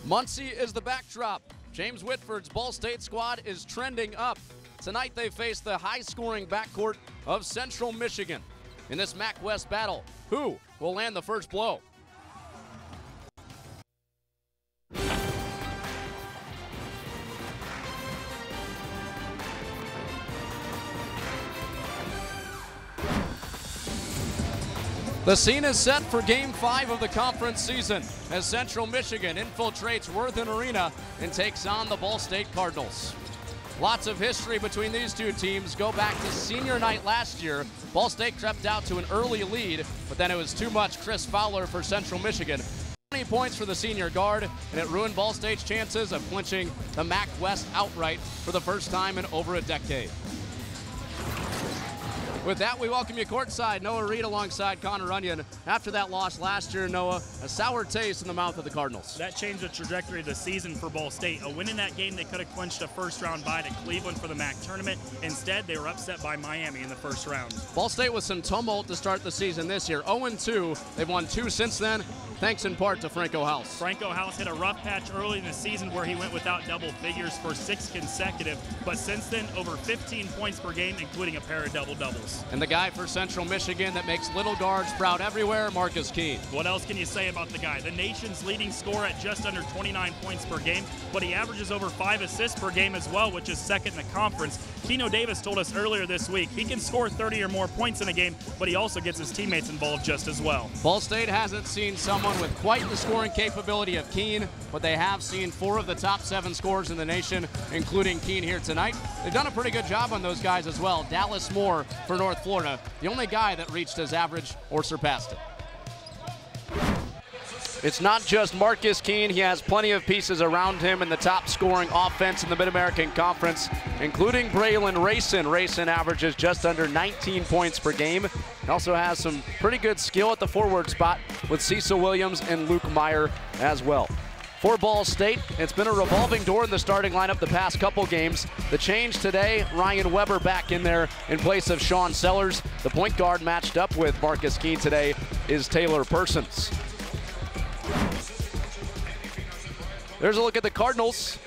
Muncie is the backdrop. James Whitford's Ball State squad is trending up. Tonight they face the high-scoring backcourt of Central Michigan. In this MAC West battle, who will land the first blow? The scene is set for Game 5 of the conference season as Central Michigan infiltrates Worthen Arena and takes on the Ball State Cardinals. Lots of history between these two teams go back to senior night last year. Ball State crept out to an early lead, but then it was too much Chris Fowler for Central Michigan. 20 points for the senior guard, and it ruined Ball State's chances of clinching the MAC West outright for the first time in over a decade. With that, we welcome you courtside. Noah Reed alongside Connor Onion. After that loss last year, Noah, a sour taste in the mouth of the Cardinals. That changed the trajectory of the season for Ball State. A win in that game, they could have clinched a first-round bye to Cleveland for the MAC tournament. Instead, they were upset by Miami in the first round. Ball State with some tumult to start the season this year. 0-2. They've won 2 since then, thanks in part to Franco House. Franco House hit a rough patch early in the season where he went without double figures for 6 consecutive, but since then, over 15 points per game, including a pair of double-doubles. And the guy for Central Michigan that makes little guards proud everywhere, Marcus Keene. What else can you say about the guy? The nation's leading scorer at just under 29 points per game, but he averages over 5 assists per game as well, which is second in the conference. Keno Davis told us earlier this week he can score 30 or more points in a game, but he also gets his teammates involved just as well. Ball State hasn't seen someone with quite the scoring capability of Keene, but they have seen 4 of the top 7 scorers in the nation, including Keene here tonight. They've done a pretty good job on those guys as well. Dallas Moore for North Florida, the only guy that reached his average or surpassed it. It's not just Marcus Keene. He has plenty of pieces around him in the top scoring offense in the Mid-American Conference, including Braylon Rayson. Rayson averages just under 19 points per game. He also has some pretty good skill at the forward spot with Cecil Williams and Luke Meyer as well. For Ball State, it's been a revolving door in the starting lineup the past couple games. The change today, Ryan Weber back in there in place of Sean Sellers. The point guard matched up with Marcus Keene today is Taylor Persons. There's a look at the Cardinals.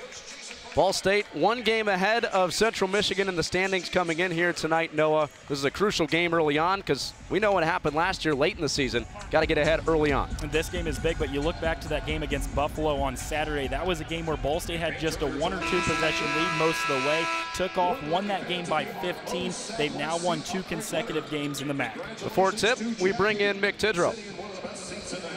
Ball State 1 game ahead of Central Michigan in the standings coming in here tonight, Noah. This is a crucial game early on because we know what happened last year late in the season. Got to get ahead early on. And this game is big, but you look back to that game against Buffalo on Saturday. That was a game where Ball State had just a 1 or 2 possession lead most of the way. Took off, won that game by 15. They've now won 2 consecutive games in the MAC. Before tip, we bring in Mick Tidrow.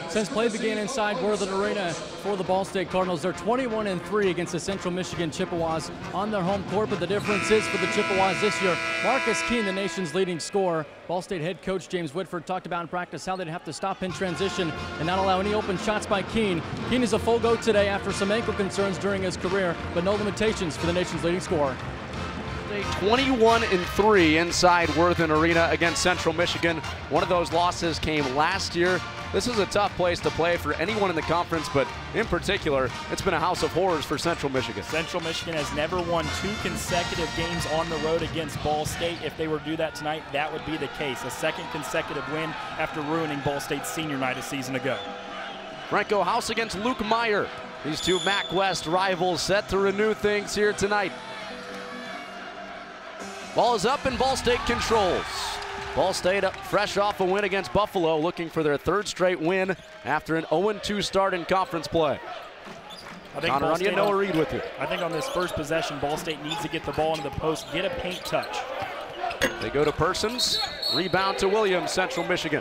Since play began inside Worthen Arena for the Ball State Cardinals, they're 21-3 against the Central Michigan Chippewas on their home court, but the difference is for the Chippewas this year, Marcus Keene, the nation's leading scorer. Ball State head coach James Whitford talked about in practice how they'd have to stop in transition and not allow any open shots by Keene. Keene is a full go today after some ankle concerns during his career, but no limitations for the nation's leading scorer. 21-3 inside Worthen Arena against Central Michigan. One of those losses came last year. This is a tough place to play for anyone in the conference, but in particular, it's been a house of horrors for Central Michigan. Central Michigan has never won 2 consecutive games on the road against Ball State. If they were to do that tonight, that would be the case. A 2nd consecutive win after ruining Ball State's senior night a season ago. Franco House against Luke Meyer. These two MAC West rivals set to renew things here tonight. Ball is up and Ball State controls. Ball State up fresh off a win against Buffalo, looking for their 3rd straight win after an 0-2 start in conference play. Connor Onion, Noah Reed with you. I think on this first possession, Ball State needs to get the ball into the post, get a paint touch. They go to Persons, rebound to Williams, Central Michigan.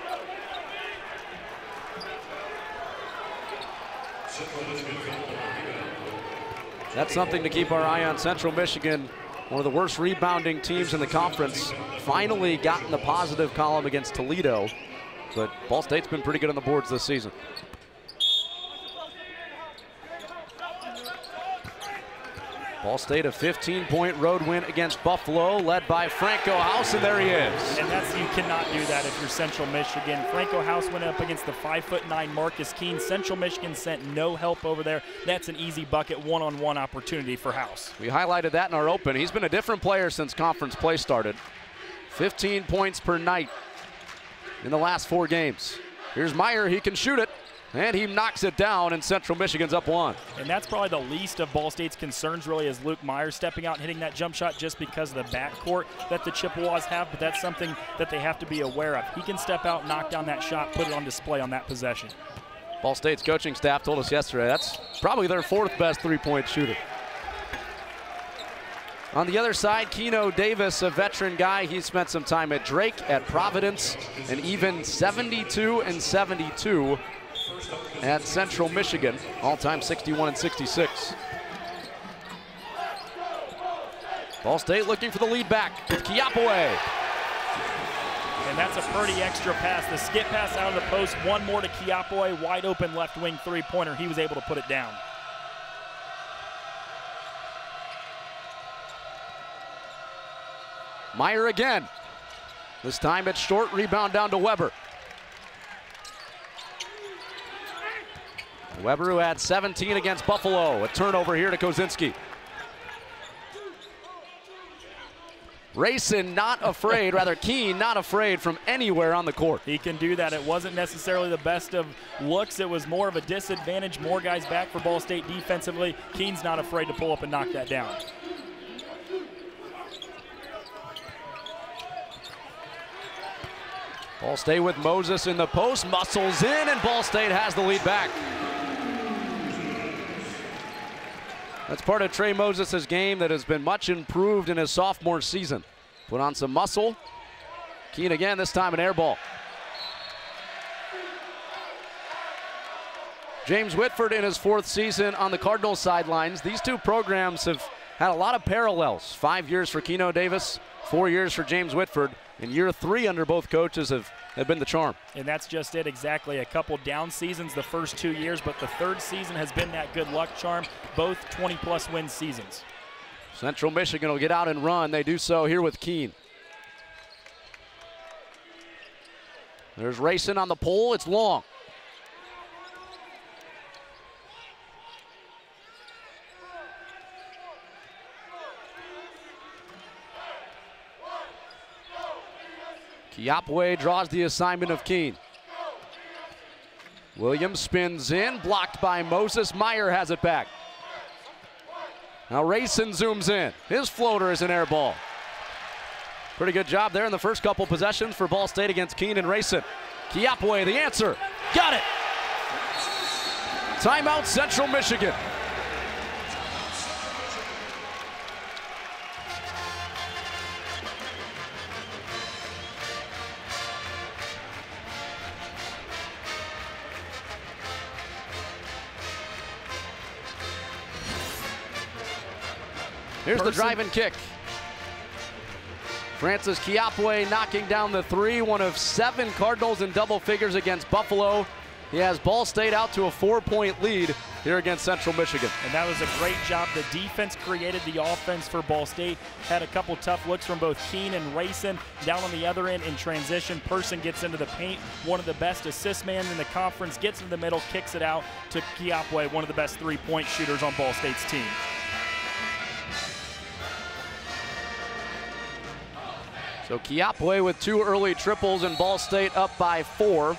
That's something to keep our eye on. Central Michigan, one of the worst rebounding teams in the conference, finally got in the positive column against Toledo, but Ball State's been pretty good on the boards this season. Ball State a 15-point road win against Buffalo, led by Franco House, and there he is. And you cannot do that if you're Central Michigan. Franco House went up against the 5'9" Marcus Keene. Central Michigan sent no help over there. That's an easy bucket, one-on-one opportunity for House. We highlighted that in our open. He's been a different player since conference play started. 15 points per night in the last 4 games. Here's Meyer, he can shoot it. And he knocks it down, and Central Michigan's up 1. And that's probably the least of Ball State's concerns, really, is Luke Myers stepping out and hitting that jump shot just because of the backcourt that the Chippewas have, but that's something that they have to be aware of. He can step out, knock down that shot, put it on display on that possession. Ball State's coaching staff told us yesterday that's probably their 4th best three-point shooter. On the other side, Keno Davis, a veteran guy. He spent some time at Drake, at Providence, and even 72 and 72 at Central Michigan, all-time 61 and 66. Ball State looking for the lead back with Kiapaway. And that's a pretty extra pass. The skip pass out of the post, one more to Kiapaway, wide open left wing three-pointer. He was able to put it down. Meyer again. This time it's short, rebound down to Weber. Weber, who had 17 against Buffalo. A turnover here to Kozinski. Rayson not afraid, rather Keene not afraid from anywhere on the court. He can do that. It wasn't necessarily the best of looks. It was more of a disadvantage. More guys back for Ball State defensively. Keene's not afraid to pull up and knock that down. Ball State with Moses in the post, muscles in, and Ball State has the lead back. That's part of Trey Moses' game that has been much improved in his sophomore season. Put on some muscle. Keene again, this time an air ball. James Whitford in his 4th season on the Cardinals sidelines. These two programs have had a lot of parallels. 5 years for Keno Davis, 4 years for James Whitford. And year 3 under both coaches have been the charm. And that's just it, exactly. A couple down seasons the first 2 years, but the 3rd season has been that good luck charm. Both 20-plus win seasons. Central Michigan will get out and run. They do so here with Keene. There's Rayson on the pole. It's long. Kiapaway draws the assignment of Keene. Williams spins in, blocked by Moses. Meyer has it back. Now Rayson zooms in. His floater is an air ball. Pretty good job there in the first couple possessions for Ball State against Keene and Rayson. Kiapaway, the answer. Got it. Timeout, Central Michigan. Here's the drive and kick. Francis Kiapaway knocking down the 3, one of 7 Cardinals in double figures against Buffalo. He has Ball State out to a 4-point lead here against Central Michigan. And that was a great job. The defense created the offense for Ball State. Had a couple tough looks from both Keene and Rayson. Down on the other end in transition, Person gets into the paint. One of the best assist men in the conference, gets into the middle, kicks it out to Kiapaway, one of the best 3-point shooters on Ball State's team. So Kiapaway with 2 early triples and Ball State up by 4.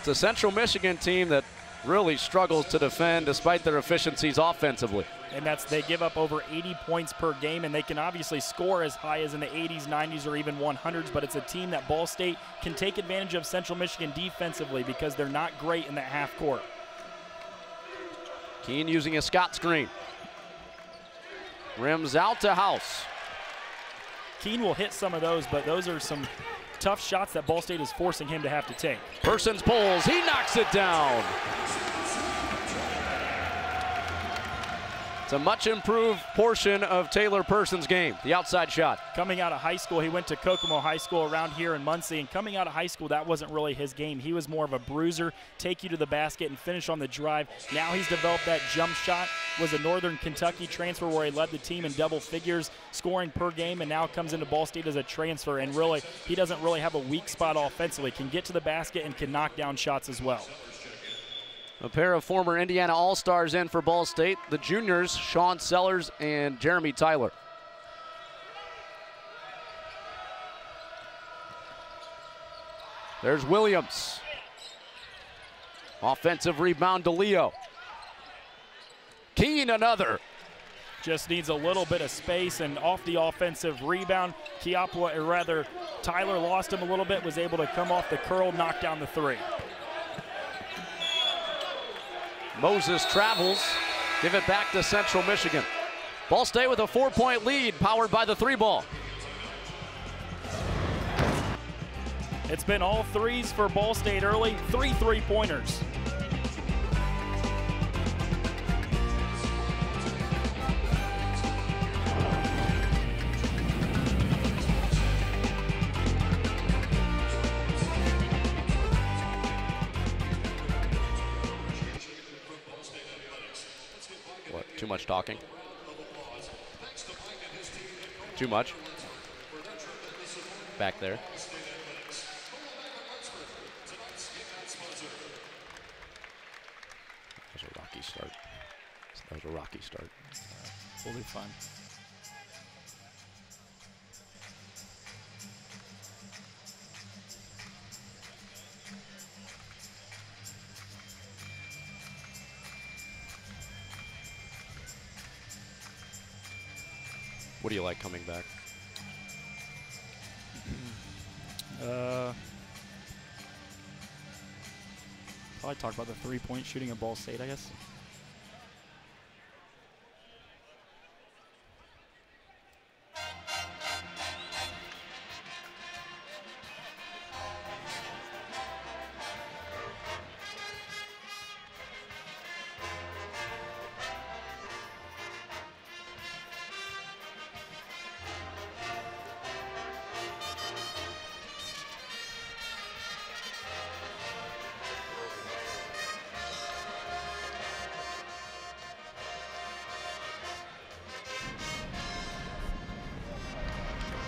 It's a Central Michigan team that really struggles to defend despite their efficiencies offensively. And they give up over 80 points per game, and they can obviously score as high as in the 80s, 90s, or even 100s, but it's a team that Ball State can take advantage of Central Michigan defensively because they're not great in that half court. Keene using a Scott screen. Rims out to House. Keene will hit some of those, but those are some tough shots that Ball State is forcing him to have to take. Persons pulls, he knocks it down. It's a much improved portion of Taylor Persons' game, the outside shot. Coming out of high school, he went to Kokomo High School around here in Muncie, and coming out of high school, that wasn't really his game. He was more of a bruiser, take you to the basket and finish on the drive. Now he's developed that jump shot, was a Northern Kentucky transfer where he led the team in double figures, scoring per game, and now comes into Ball State as a transfer, and really, he doesn't really have a weak spot offensively. Can get to the basket and can knock down shots as well. A pair of former Indiana All-Stars in for Ball State, the juniors, Sean Sellers and Jeremy Tyler. There's Williams. Offensive rebound to Leo. Keene another. Just needs a little bit of space, and off the offensive rebound, Tyler lost him a little bit, was able to come off the curl, knock down the three. Moses travels, give it back to Central Michigan. Ball State with a 4-point lead, powered by the three ball. It's been all threes for Ball State early, 3 3-pointers. Too much talking? Too much? Back there. That was a rocky start. That was a rocky start. We'll be fine. What do you like coming back? Probably talk about the three-point shooting of Ball State, I guess.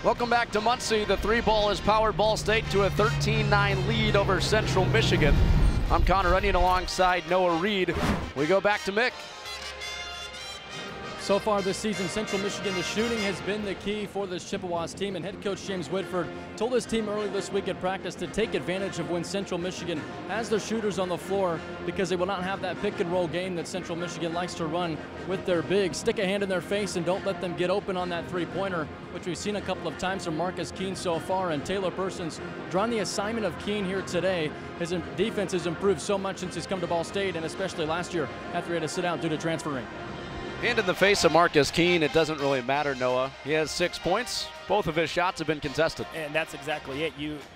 Welcome back to Muncie. The three ball has powered Ball State to a 13-9 lead over Central Michigan. I'm Connor Onion alongside Noah Reed. We go back to Mick. So far this season, Central Michigan, the shooting has been the key for this Chippewas team, and head coach James Whitford told his team early this week at practice to take advantage of when Central Michigan has their shooters on the floor, because they will not have that pick and roll game that Central Michigan likes to run with their bigs. Stick a hand in their face and don't let them get open on that three-pointer, which we've seen a couple of times from Marcus Keene so far, and Taylor Persons drawn the assignment of Keene here today. His defense has improved so much since he's come to Ball State, and especially last year after he had to sit out due to transferring. Hand in the face of Marcus Keene, it doesn't really matter, Noah. He has 6 points. Both of his shots have been contested. And that's exactly it.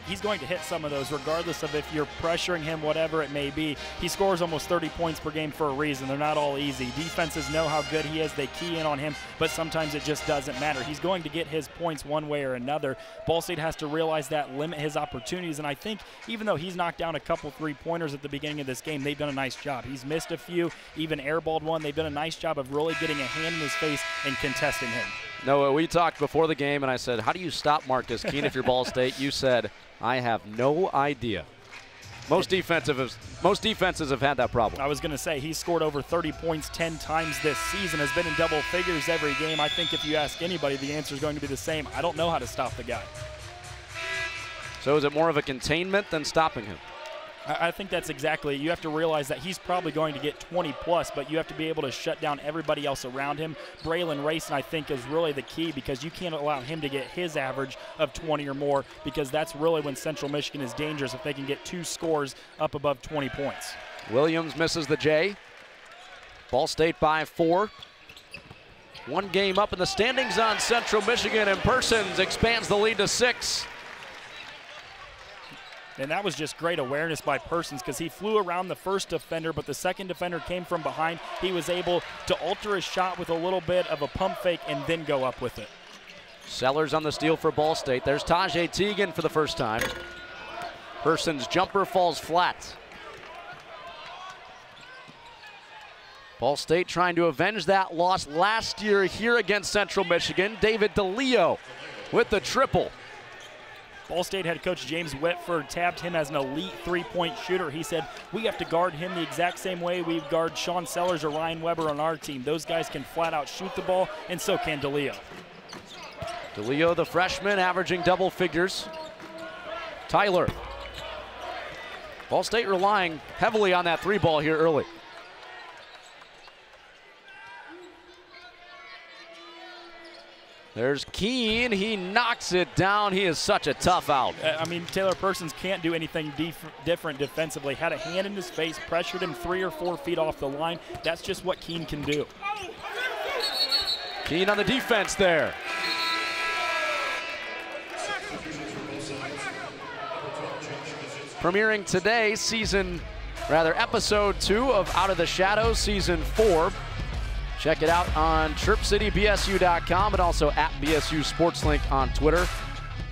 He's going to hit some of those regardless of if you're pressuring him, whatever it may be. He scores almost 30 points per game for a reason. They're not all easy. Defenses know how good he is. They key in on him, but sometimes it just doesn't matter. He's going to get his points one way or another. Ball State has to realize that, limit his opportunities, and I think even though he's knocked down a couple three-pointers at the beginning of this game, they've done a nice job. He's missed a few, even airballed one. They've done a nice job of really getting a hand in his face and contesting him. Noah, we talked before the game, and I said, how do you stop Marcus Keene if you're Ball State? You said, I have no idea. Most defenses have had that problem. I was going to say, he's scored over 30 points 10 times this season, has been in double figures every game. I think if you ask anybody, the answer is going to be the same. I don't know how to stop the guy. So is it more of a containment than stopping him? I think that's exactly it. You have to realize that he's probably going to get 20 plus, but you have to be able to shut down everybody else around him. Braylon Rayson, I think, is really the key, because you can't allow him to get his average of 20 or more, because that's really when Central Michigan is dangerous, if they can get 2 scores up above 20 points. Williams misses the J. Ball State by 4. 1 game up in the standings on Central Michigan, and Persons expands the lead to 6. And that was just great awareness by Persons, because he flew around the first defender, but the second defender came from behind. He was able to alter his shot with a little bit of a pump fake and then go up with it. Sellers on the steal for Ball State. There's Tajay Teagan for the first time. Persons' jumper falls flat. Ball State trying to avenge that loss last year here against Central Michigan. David DeLeo with the triple. Ball State head coach James Whitford tabbed him as an elite three-point shooter. He said, we have to guard him the exact same way we guard Sean Sellers or Ryan Weber on our team. Those guys can flat out shoot the ball, and so can DeLeo. DeLeo, the freshman, averaging double figures. Tyler. Ball State relying heavily on that three ball here early. There's Keene. He knocks it down. He is such a tough out. I mean, Taylor Persons can't do anything different defensively. Had a hand in his face, pressured him 3 or 4 feet off the line. That's just what Keene can do. Keene on the defense there. Premiering today, episode 2 of Out of the Shadows, season 4. Check it out on ChirpCityBSU.com and also at BSU SportsLink on Twitter.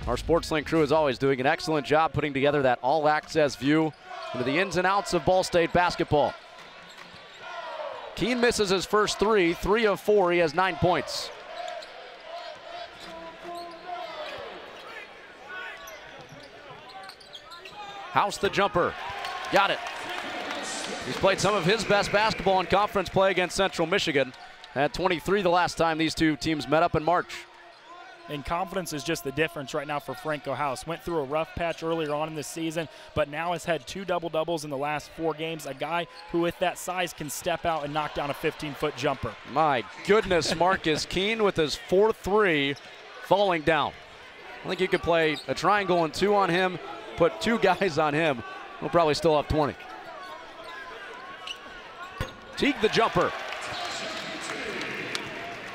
Our SportsLink crew is always doing an excellent job putting together that all-access view into the ins and outs of Ball State basketball. Keene misses his first 3 of 4. He has 9 points. House the jumper. Got it. He's played some of his best basketball in conference play against Central Michigan. Had 23 the last time these two teams met up in March. And confidence is just the difference right now for Franco House. Went through a rough patch earlier on in the season, but now has had 2 double-doubles in the last 4 games. A guy who with that size can step out and knock down a 15-foot jumper. My goodness, Marcus Keene with his 4th 3 falling down. I think you could play a triangle and 2 on him, put 2 guys on him. We'll probably still have 20. Teague the jumper.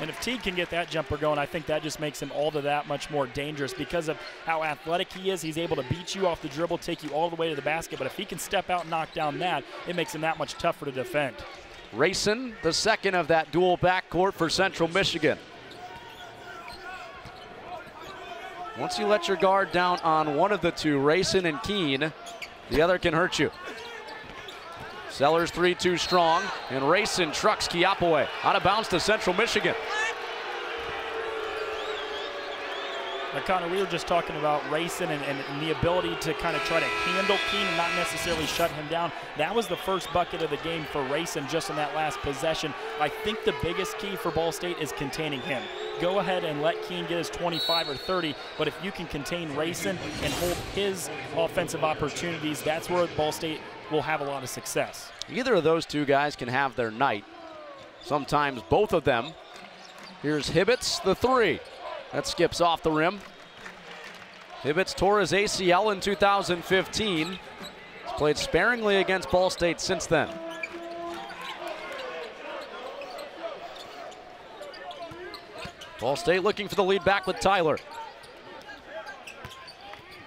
And if Teague can get that jumper going, I think that just makes him all to that much more dangerous because of how athletic he is. He's able to beat you off the dribble, take you all the way to the basket. But if he can step out and knock down that, it makes him that much tougher to defend. Rayson, the second of that dual backcourt for Central Michigan. Once you let your guard down on one of the two, Rayson and Keene, the other can hurt you. Sellers 3 too strong, and Rayson trucks Kiapaway out of bounds to Central Michigan. Connor, we were just talking about Rayson and the ability to kind of try to handle Keene and not necessarily shut him down. That was the first bucket of the game for Rayson just in that last possession. I think the biggest key for Ball State is containing him. Go ahead and let Keene get his 25 or 30, but if you can contain Rayson and hold his offensive opportunities, that's where Ball State will have a lot of success. Either of those two guys can have their night. Sometimes both of them. Here's Hibbets, the 3. That skips off the rim. Hibbets tore his ACL in 2015. He's played sparingly against Ball State since then. Ball State looking for the lead back with Tyler.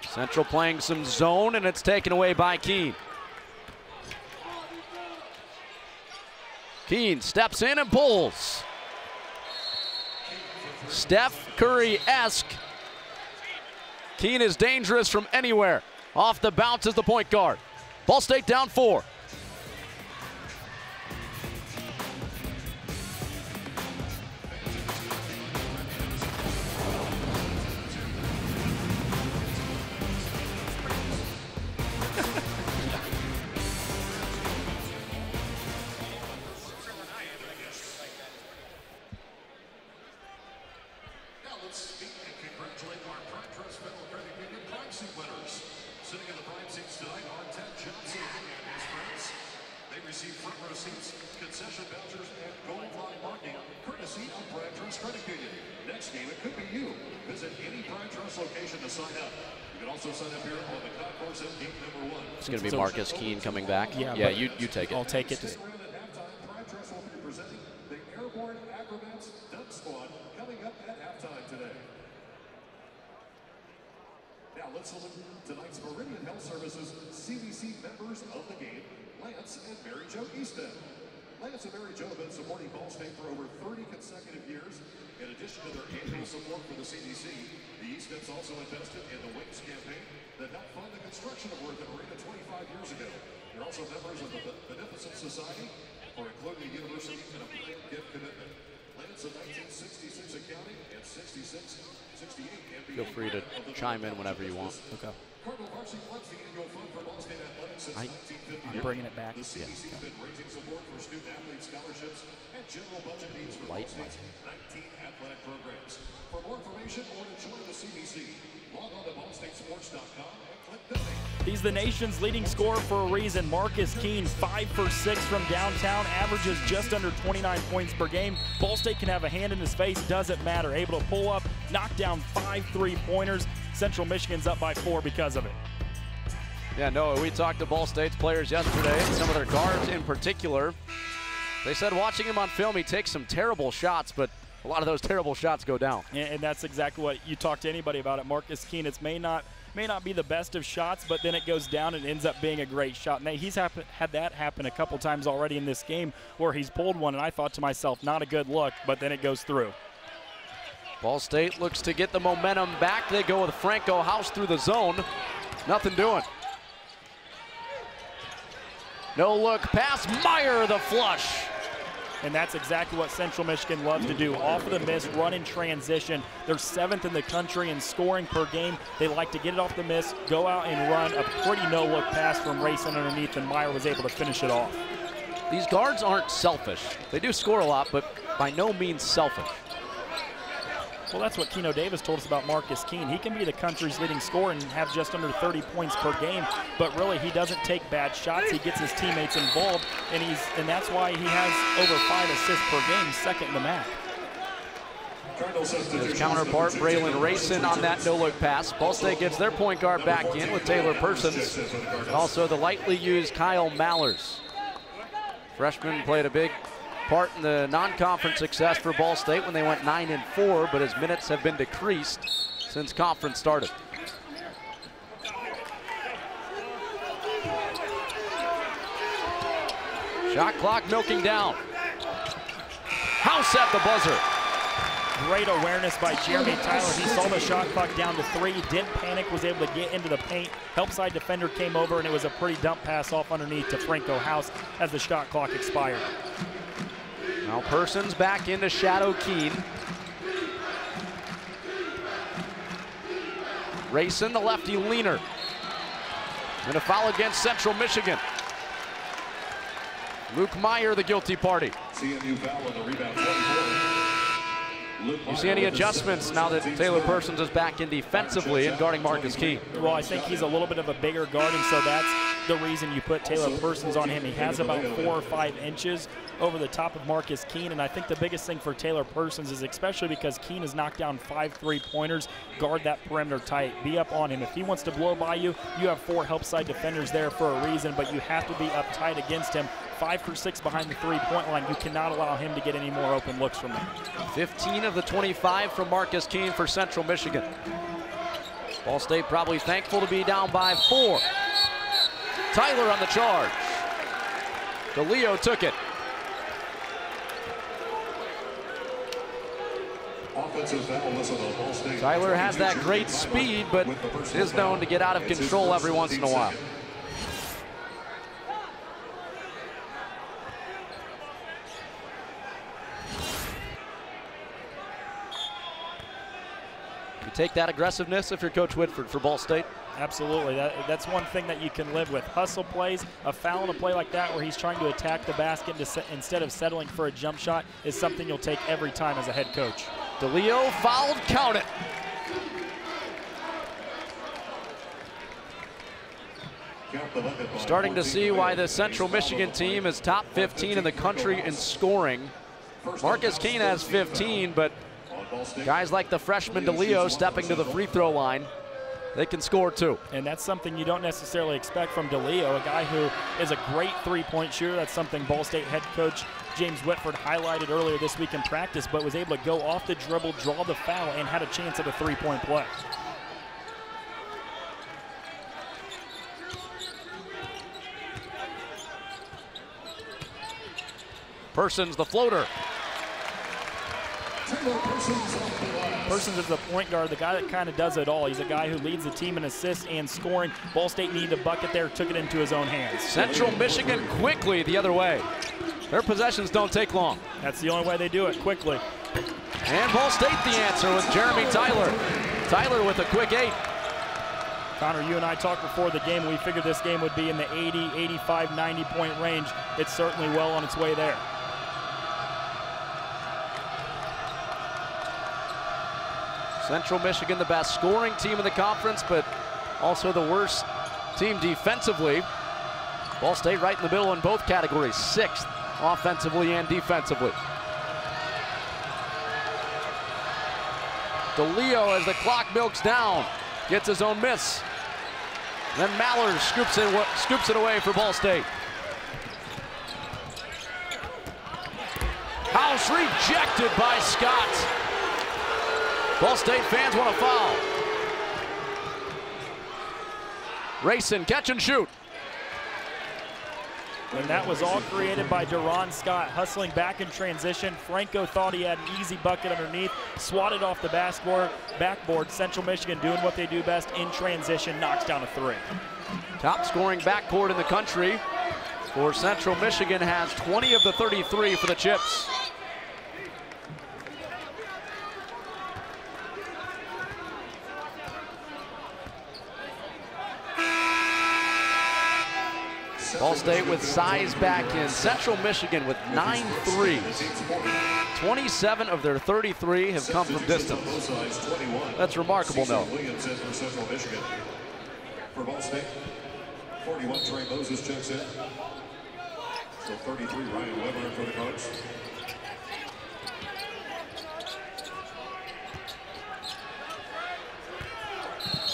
Central playing some zone, and it's taken away by Keene. Keene steps in and pulls. Steph Curry-esque. Keene is dangerous from anywhere. Off the bounce is the point guard. Ball State down 4. It's going to be Marcus Keene coming back. Yeah, you take it. I'll take it. The Airborne Acrobats Dunk Squad coming up at halftime today. Now let's salute tonight's Meridian Health Services CBC members of the game, Lance and Mary Jo Easton. Lance and Mary Jo have been supporting Ball State for over 30 consecutive years. In addition to their annual support for the CDC, the Eastons also invested in the Wings campaign that helped fund the construction of Worthen Arena 25 years ago. They're also members of the Beneficent Society for including the university in a gift commitment. Lance in 1966 accounting and 68 MBA. Feel free to chime in whenever you want. Okay. Cardinal Varsity funds the annual fund for Ball State Athletics since 1950. I'm bringing it back. The CDC has been raising support for student athlete scholarships and general budget needs for Ball State's 19 athletic programs. For more information or to join the CDC, Log on to BallStateSports.com and click donate. He's the nation's leading scorer for a reason. Marcus Keene, 5 for 6 from downtown, averages just under 29 points per game. Ball State can have a hand in his face, doesn't matter. Able to pull up, knock down 5 3-pointers. Central Michigan's up by 4 because of it. Yeah, Noah, we talked to Ball State's players yesterday, and some of their guards in particular. They said watching him on film, he takes some terrible shots, but a lot of those terrible shots go down. And that's exactly what you talk to anybody about it. Marcus Keene, it may not be the best of shots, but then it goes down and ends up being a great shot. And he's had that happen a couple times already in this game where he's pulled one, and I thought to myself, not a good look, but then it goes through. Ball State looks to get the momentum back. They go with Franco House through the zone. Nothing doing. No look pass, Meyer the flush. And that's exactly what Central Michigan loves to do. Off of the miss, run in transition. They're 7th in the country in scoring per game. They like to get it off the miss, go out and run a pretty no-look pass from Racing underneath, and Meyer was able to finish it off. These guards aren't selfish. They do score a lot, but by no means selfish. Well, that's what Keno Davis told us about Marcus Keene. He can be the country's leading scorer and have just under 30 points per game, but really he doesn't take bad shots. He gets his teammates involved, and that's why he has over 5 assists per game, second in the MAC. His counterpart, Braylon Racing, on that no-look pass. Ball State gets their point guard back in with Taylor Persons, and also the lightly used Kyle Mallers. Freshman played a big part in the non-conference success for Ball State when they went 9-4, but his minutes have been decreased since conference started. Shot clock milking down. House at the buzzer. Great awareness by Jeremy Tyler. He saw the shot clock down to 3, didn't panic, was able to get into the paint. Help side defender came over, and it was a pretty dump pass off underneath to Franco House as the shot clock expired. Now Persons back into Shadow Keene. Racing, the lefty leaner. And a foul against Central Michigan. Luke Meyer, the guilty party. CMU foul on the rebound, 24. You see any adjustments now that Taylor Persons is back in defensively and guarding Marcus Keene? Well, I think he's a little bit of a bigger guard, and so that's the reason you put Taylor Persons on him. He has about 4 or 5 inches over the top of Marcus Keene, and I think the biggest thing for Taylor Persons is, especially because Keene has knocked down 5 3-pointers, guard that perimeter tight, be up on him. If he wants to blow by you, you have 4 help side defenders there for a reason, but you have to be up tight against him. 5 for 6 behind the 3-point line. You cannot allow him to get any more open looks from there. 15 of the 25 from Marcus Keene for Central Michigan. Ball State probably thankful to be down by 4. Tyler on the charge. DeLeo took it. Tyler has that great speed, but is known to get out of control every once in a while. You take that aggressiveness if you're Coach Whitford for Ball State? Absolutely. That's one thing that you can live with. Hustle plays, a foul in a play like that where he's trying to attack the basket instead of settling for a jump shot is something you'll take every time as a head coach. DeLeo fouled, count it. Starting to see why the Central Michigan team is top 15 in the country in scoring. Marcus Keene has 15, but guys like the freshman DeLeo stepping to the free throw line, they can score too. And that's something you don't necessarily expect from DeLeo, a guy who is a great three-point shooter. That's something Ball State head coach James Whitford highlighted earlier this week in practice, but was able to go off the dribble, draw the foul, and had a chance at a three-point play. Persons, the floater. Persons is the point guard, the guy that kind of does it all. He's a guy who leads the team in assists and scoring. Ball State needed a bucket there, took it into his own hands. Central Michigan quickly the other way. Their possessions don't take long. That's the only way they do it, quickly. And Ball State the answer with Jeremy Tyler. Tyler with a quick 8. Connor, you and I talked before the game. We figured this game would be in the 80, 85, 90 point range. It's certainly well on its way there. Central Michigan, the best scoring team in the conference, but also the worst team defensively. Ball State right in the middle in both categories, 6th offensively and defensively. DeLeo, as the clock milks down, gets his own miss. Then Mallard scoops it away for Ball State. House rejected by Scott. Ball State fans want a foul. Rayson, catch and shoot. And that was all created by Deron Scott, hustling back in transition. Franco thought he had an easy bucket underneath, swatted off the backboard. Central Michigan doing what they do best in transition, knocks down a 3. Top scoring backcourt in the country for Central Michigan, has 20 of the 33 for the Chips. Ball State with size back in. Central Michigan with 9 threes. 27 of their 33 have come from distance. That's remarkable, though. For Ball State, 41 Trey Moses checks in. So 33 Ryan Weber for the Cards.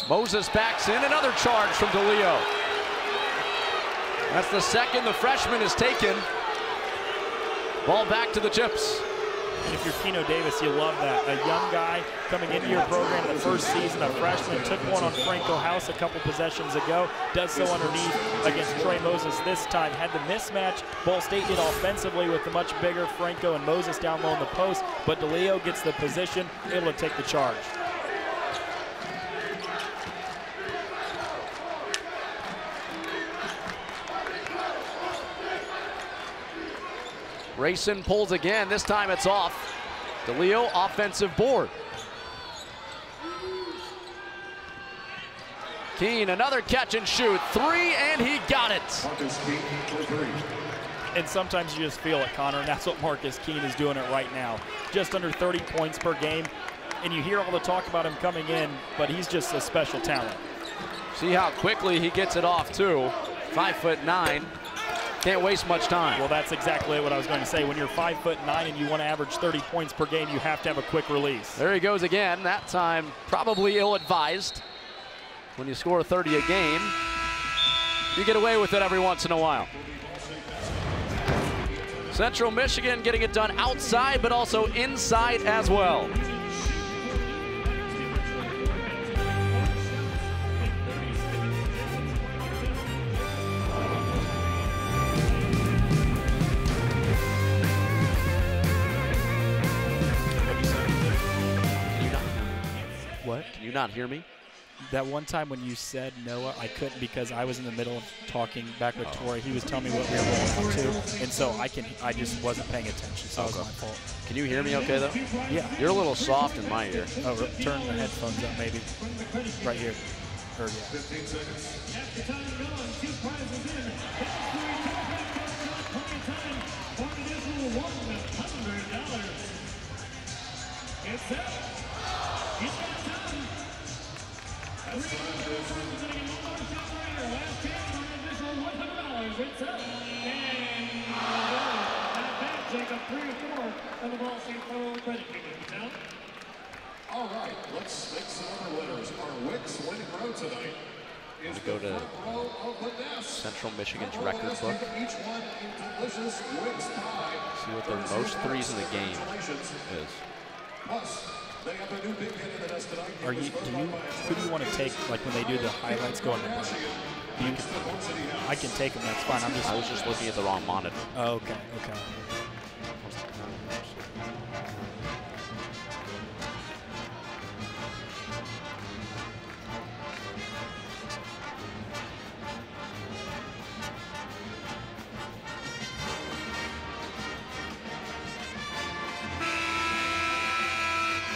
Moses backs in, another charge from DeLeo. That's the second the freshman has taken. Ball back to the Chips. And if you're Keno Davis, you love that. A young guy coming into your program the first season, a freshman, took one on Franco House a couple possessions ago, does so underneath against Trey Moses this time. Had the mismatch Ball State did offensively with the much bigger Franco and Moses down low in the post, but DeLeo gets the position, able to take the charge. Rayson pulls again, this time it's off. DeLeo, offensive board. Keene, another catch and shoot. 3, and he got it. Marcus Keene for 3. And sometimes you just feel it, Connor, and that's what Marcus Keene is doing it right now. Just under 30 points per game, and you hear all the talk about him coming in, but he's just a special talent. See how quickly he gets it off, too. 5'9". Can't waste much time. Well, that's exactly what I was going to say. When you're 5'9" and you want to average 30 points per game, you have to have a quick release. There he goes again. That time probably ill-advised. When you score 30 a game, you get away with it every once in a while. Central Michigan getting it done outside, but also inside as well. What? Can you not hear me? That one time when you said Noah, I couldn't because I was in the middle of talking back with Tori. He was telling me what we were rolling to, and so I just wasn't paying attention, so it was my fault. Can you hear me okay, though? Yeah. You're a little soft in my ear. Oh, turn the headphones up, maybe. Right here. Or, yeah. 15 seconds. All right, let's make some other winners. Our Wicks winning row tonight is Go to the row of the Nest. Central Michigan's record book. Each one in delicious Wicks pie. See what their most threes in the game is. Plus, they have a new big hit in the Nest tonight. Who do you want to take, like when they do the highlights going to break? I can take them, that's fine. I was just looking at the wrong monitor. Oh, okay.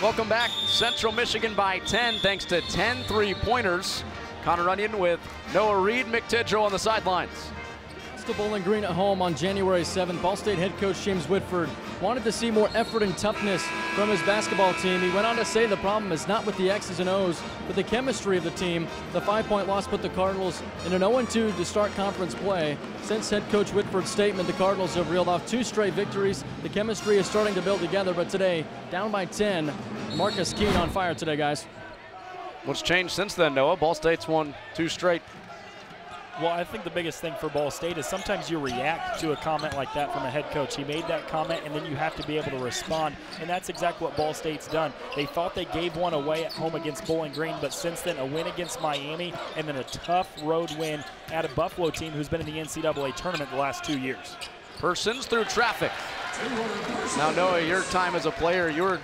Welcome back. Central Michigan by 10 thanks to 10 3-pointers. Connor Runyon with Noah Reed, Mick Tidrow on the sidelines. It's the Bowling Green at home on January 7th. Ball State head coach James Whitford wanted to see more effort and toughness from his basketball team. He went on to say the problem is not with the X's and O's, but the chemistry of the team. The 5-point loss put the Cardinals in an 0-2 to start conference play. Since head coach Whitford's statement, the Cardinals have reeled off 2 straight victories. The chemistry is starting to build together, but today, down by 10. Marcus Keene on fire today, guys. What's changed since then, Noah? Ball State's won 2 straight. Well, I think the biggest thing for Ball State is sometimes you react to a comment like that from a head coach. He made that comment, and then you have to be able to respond, and that's exactly what Ball State's done. They thought they gave one away at home against Bowling Green, but since then a win against Miami and then a tough road win at a Buffalo team who's been in the NCAA tournament the last 2 years. Persons through traffic. Now, Noah, your time as a player, you're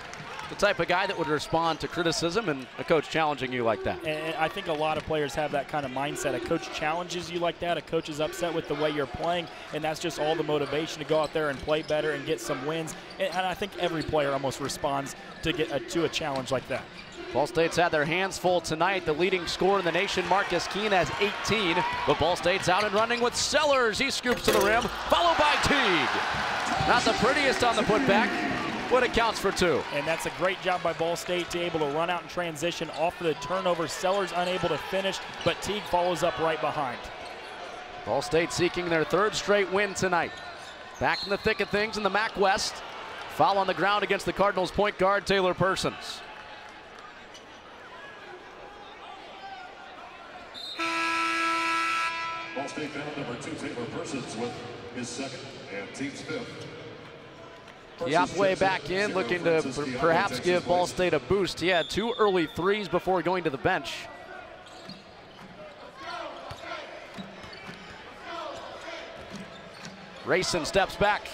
the type of guy that would respond to criticism and a coach challenging you like that. And I think a lot of players have that kind of mindset. A coach challenges you like that. A coach is upset with the way you're playing, and that's just all the motivation to go out there and play better and get some wins. And I think every player almost responds to a challenge like that. Ball State's had their hands full tonight. The leading scorer in the nation, Marcus Keene, has 18. But Ball State's out and running with Sellers. He scoops to the rim, followed by Teague. Not the prettiest on the putback, but it counts for 2. And that's a great job by Ball State to able to run out and transition off of the turnover. Sellers unable to finish, but Teague follows up right behind. Ball State seeking their 3rd straight win tonight. Back in the thick of things in the MAC West. Foul on the ground against the Cardinals point guard, Taylor Persons. Ball State foul number 2, Taylor Persons, with his 2nd and team's 5th. Kiapway back in, looking to perhaps give Ball State a boost. He had 2 early threes before going to the bench. Rayson steps back.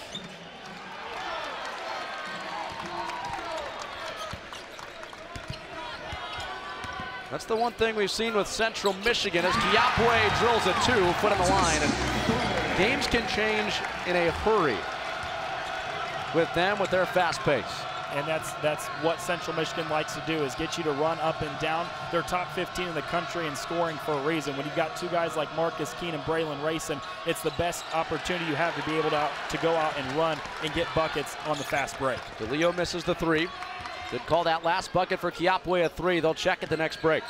That's the one thing we've seen with Central Michigan as Kiapway drills a 2, foot on the line. And games can change in a hurry with them, with their fast pace. And that's what Central Michigan likes to do, is get you to run up and down. They're top 15 in the country in scoring for a reason. When you've got 2 guys like Marcus Keene and Braylon Rayson, it's the best opportunity you have to be able to go out and run and get buckets on the fast break. DeLeo misses the 3. Did call that last bucket for Kiapway a 3. They'll check at the next break.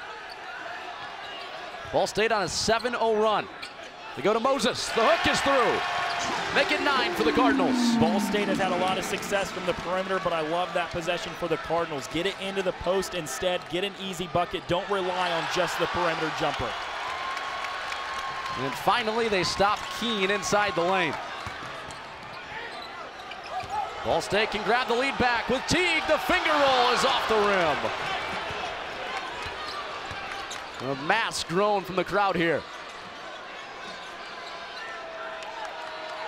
Ball State on a 7-0 run. They go to Moses. The hook is through. Make it 9 for the Cardinals. Ball State has had a lot of success from the perimeter, but I love that possession for the Cardinals. Get it into the post instead. Get an easy bucket. Don't rely on just the perimeter jumper. And finally, they stop Keene inside the lane. Ball State can grab the lead back with Teague. The finger roll is off the rim. A mass groan from the crowd here.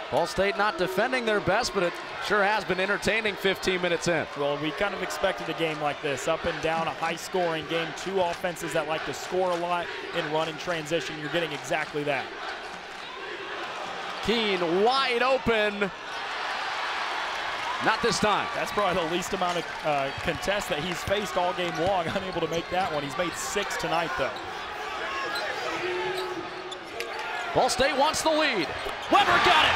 Ball State not defending their best, but it sure has been entertaining 15 minutes in. Well, we kind of expected a game like this, up and down, a high-scoring game, 2 offenses that like to score a lot and run in transition. You're getting exactly that. Keene wide open. Not this time. That's probably the least amount of contests that he's faced all game long. Unable to make that one. He's made 6 tonight, though. Ball State wants the lead. Weber got it.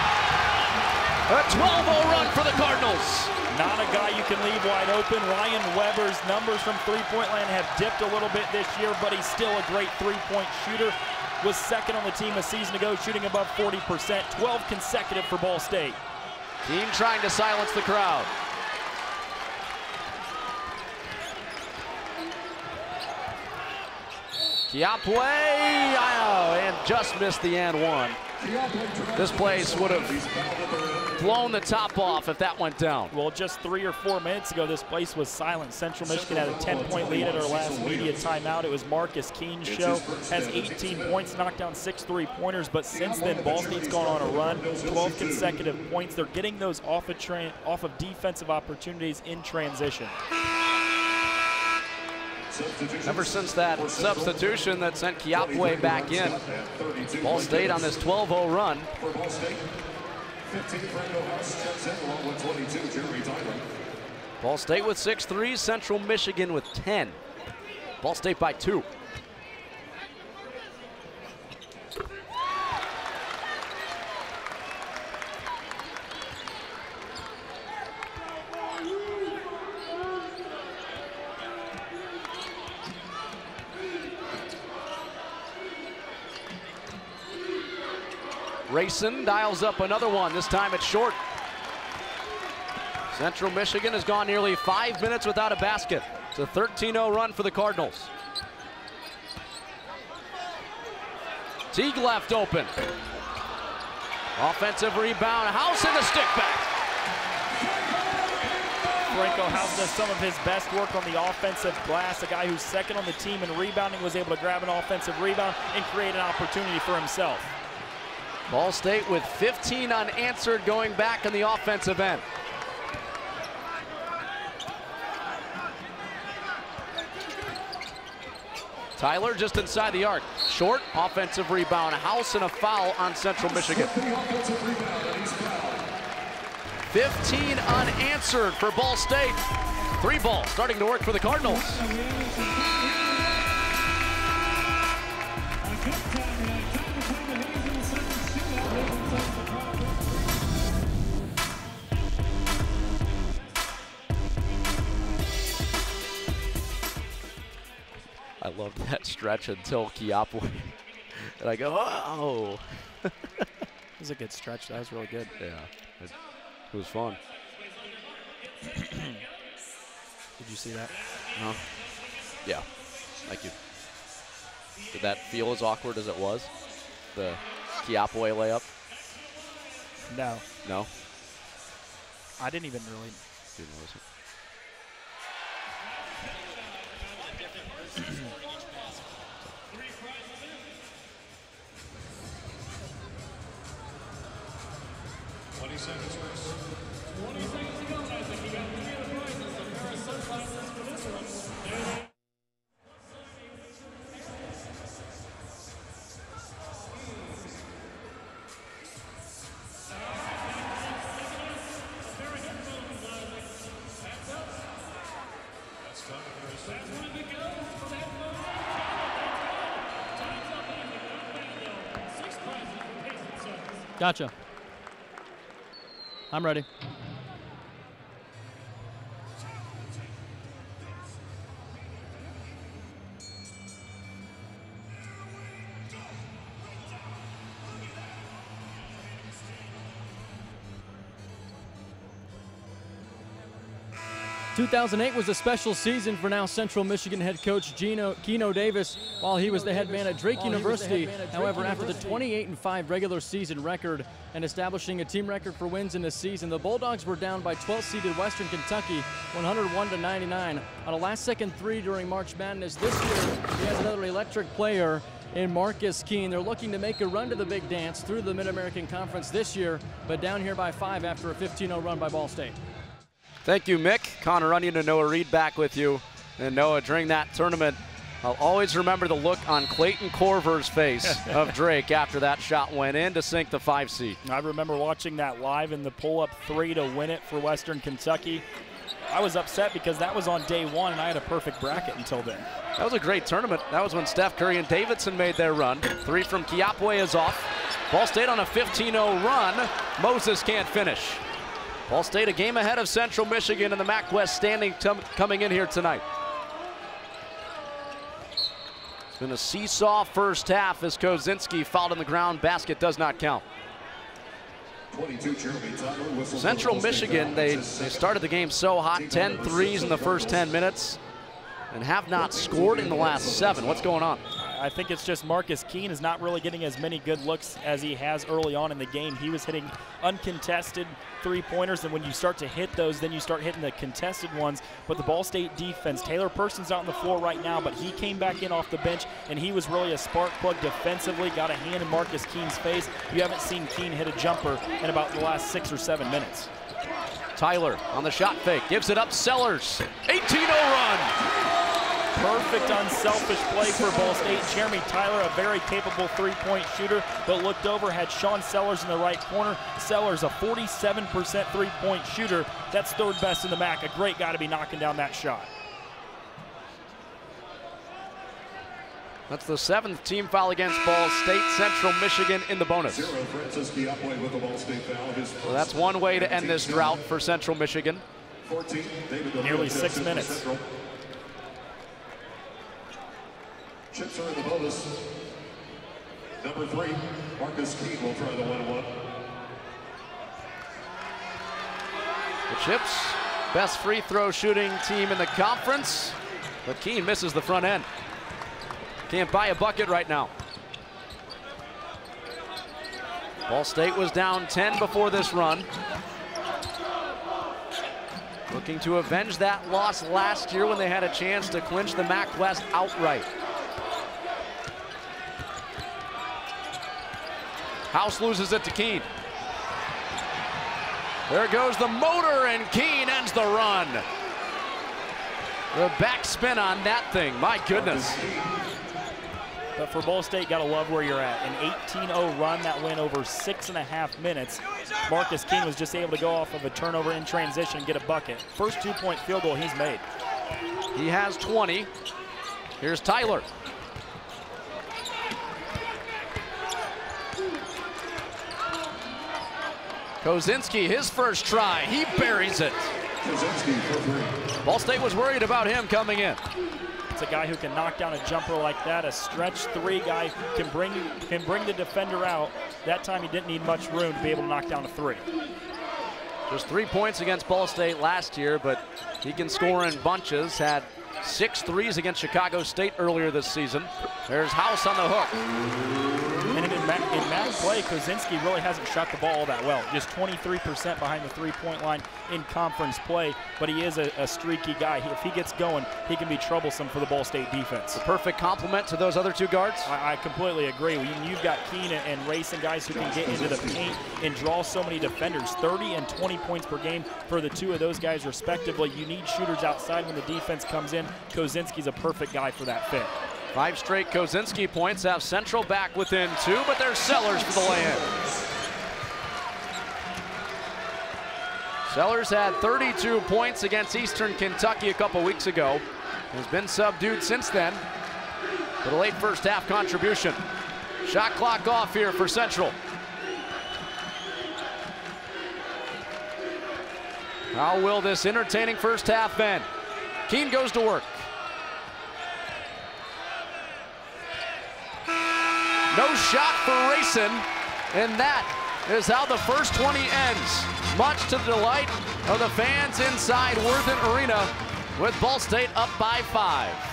A 12-0 run for the Cardinals. Not a guy you can leave wide open. Ryan Weber's numbers from three-point land have dipped a little bit this year, but he's still a great three-point shooter. Was 2nd on the team a season ago, shooting above 40%. 12 consecutive for Ball State. Keene trying to silence the crowd. Kiapway, and just missed the and one. This place would have blown the top off if that went down. Well, just 3 or 4 minutes ago, this place was silent. Central Michigan had a 10-point lead at our last media timeout. It was Marcus Keene's show. Has 18 points, knocked down 6 3-pointers, but since then, Ball State's gone on a run. 12 consecutive points. They're getting those off of defensive opportunities in transition. Ever since that substitution that sent Kiapway back in, Ball State on this 12-0 run. Ball State with 6 threes, Central Michigan with 10. Ball State by 2. Rayson dials up another one. This time it's short. Central Michigan has gone nearly 5 minutes without a basket. It's a 13-0 run for the Cardinals. Teague left open. Offensive rebound. House in the stick back. Franco House does some of his best work on the offensive glass. A guy who's second on the team in rebounding was able to grab an offensive rebound and create an opportunity for himself. Ball State with 15 unanswered going back in the offensive end. Tyler just inside the arc. Short, offensive rebound. House and a foul on Central Michigan. 15 unanswered for Ball State. 3 ball starting to work for the Cardinals. I loved that stretch until Kiapway. And I go, oh. It was a good stretch. That was really good. Yeah, it was fun. Did you see that? No. Yeah, thank you. Did that feel as awkward as it was? The Kiapway layup? No. No? I didn't even really. Didn't notice it. Gotcha. I'm ready. ...2008 was a special season for now Central Michigan head coach Keno Davis while he was the head man at Drake University. However, after the 28-5 regular season record and establishing a team record for wins in the season, the Bulldogs were down by 12th-seeded Western Kentucky 101-99 on a last-second 3 during March Madness. This year, he has another electric player in Marcus Keene. They're looking to make a run to the big dance through the Mid-American Conference this year, but down here by 5 after a 15-0 run by Ball State. Thank you, Mick. Connor Runyon and Noah Reed back with you. And Noah, during that tournament, I'll always remember the look on Clayton Corver's face of Drake after that shot went in to sink the 5 seed. I remember watching that live in the pull-up 3 to win it for Western Kentucky. I was upset because that was on day 1 and I had a perfect bracket until then. That was a great tournament. That was when Steph Curry and Davidson made their run. 3 from Kiapway is off. Ball State on a 15-0 run. Moses can't finish. Ball State a game ahead of Central Michigan in the MAC West standing coming in here tonight. It's been a seesaw first half as Kozinski fouled on the ground. Basket does not count. Central Michigan, they started the game so hot, 10 threes in the first 10 minutes and have not scored in the last 7. What's going on? I think it's just Marcus Keene is not really getting as many good looks as he has early on in the game. He was hitting uncontested three-pointers, and when you start to hit those, then you start hitting the contested ones. But the Ball State defense, Taylor Person's out on the floor right now, but he came back in off the bench, and he was really a spark plug defensively, got a hand in Marcus Keene's face. You haven't seen Keene hit a jumper in about the last 6 or 7 minutes. Tyler on the shot fake, gives it up, Sellers, 18-0 run. Perfect unselfish play for Ball State. Jeremy Tyler, a very capable three-point shooter, but looked over, had Sean Sellers in the right corner. Sellers, a 47% three-point shooter. That's 3rd best in the MAC. A great guy to be knocking down that shot. That's the 7th team foul against Ball State. Central Michigan in the bonus. So that's one way to end this drought for Central Michigan. Nearly 6 minutes. Chips are in the bonus. Number 3, Marcus Keene will try the 1-1. The Chips, best free throw shooting team in the conference, but Keene misses the front end. Can't buy a bucket right now. Ball State was down 10 before this run. Looking to avenge that loss last year when they had a chance to clinch the MAC West outright. House loses it to Keene. There goes the motor, and Keene ends the run. The backspin on that thing, my goodness. But for Ball State, gotta love where you're at. An 18-0 run that went over 6.5 minutes. Marcus Keene was just able to go off of a turnover in transition and get a bucket. First 2-point field goal he's made. He has 20. Here's Tyler. Kozinski, his first try, he buries it. Ball State was worried about him coming in. It's a guy who can knock down a jumper like that. A stretch 3 guy can bring the defender out. That time he didn't need much room to be able to knock down a 3. Just 3 points against Ball State last year, but he can score in bunches. Had 6 threes against Chicago State earlier this season. There's House on the hook. And in MAC play, Kozinski really hasn't shot the ball all that well. Just 23% behind the 3-point line in conference play, but he is a streaky guy. If he gets going, he can be troublesome for the Ball State defense. The perfect complement to those other 2 guards. I completely agree. You've got Keene and Racing guys who can get into the paint and draw so many defenders. 30 and 20 points per game for the 2 of those guys respectively. You need shooters outside when the defense comes in. Kozinski's a perfect guy for that fit. 5 straight Kozinski points have Central back within 2, but there's Sellers for the lay-in. Sellers had 32 points against Eastern Kentucky a couple weeks ago. Has been subdued since then, but a late first half contribution. Shot clock off here for Central. How will this entertaining first half end? Keene goes to work. No shot for Racing, and that is how the first 20 ends. Much to the delight of the fans inside Worthen Arena, with Ball State up by 5.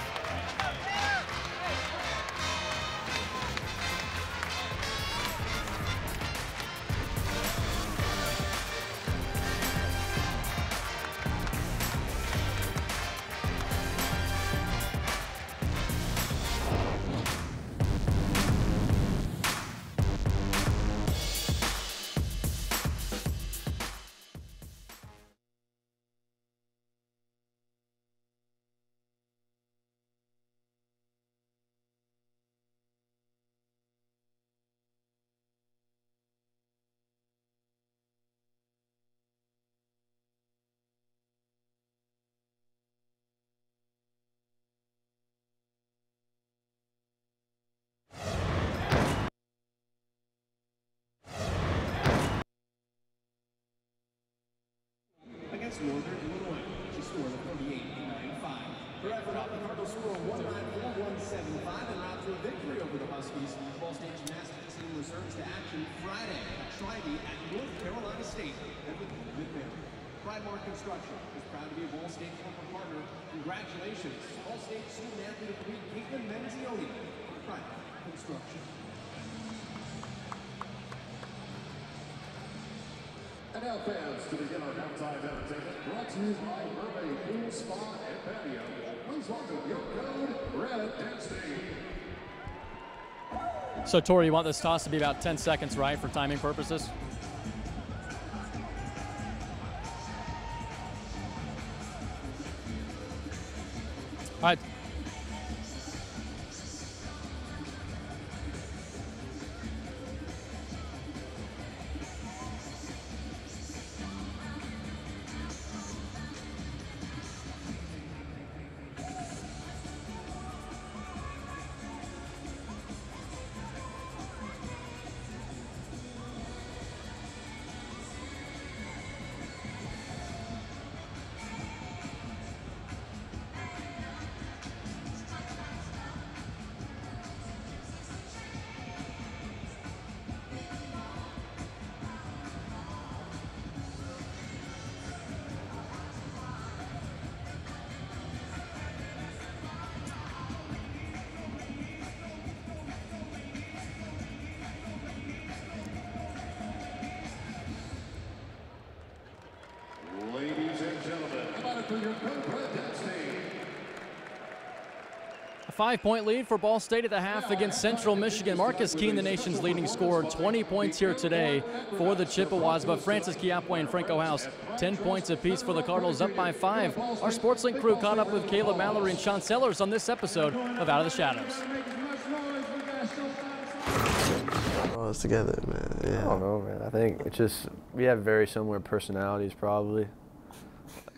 Against Northern Illinois, she scored a 38.95. Her effort out, the Cardinals score 194-175 and route to a victory over the Huskies. Ball State gymnastics team returns to action Friday at Tri-D at North Carolina State with Mid-Bay. Pridemark Construction is proud to be a Ball State corporate partner. Congratulations, Ball State student athlete of the week, Caitlin Menzioni, Pridemark Construction. And now, fans, to begin our halftime entertainment, brought to you by Mermaid Pool Spa and Patio. Please welcome your code, Red Dancing. So, Tori, you want this toss to be about 10 seconds, right, for timing purposes? All right. 5-point lead for Ball State at the half against Central Michigan. Marcus Keene, the nation's leading scorer, 20 points here today for the Chippewas, but Francis Kiapway and Franco House, 10 points apiece for the Cardinals, up by 5. Our SportsLink crew caught up with Caleb Mallory and Sean Sellers on this episode of Out of the Shadows. All us together, man. Yeah. I don't know, man. I think it's just we have very similar personalities, probably.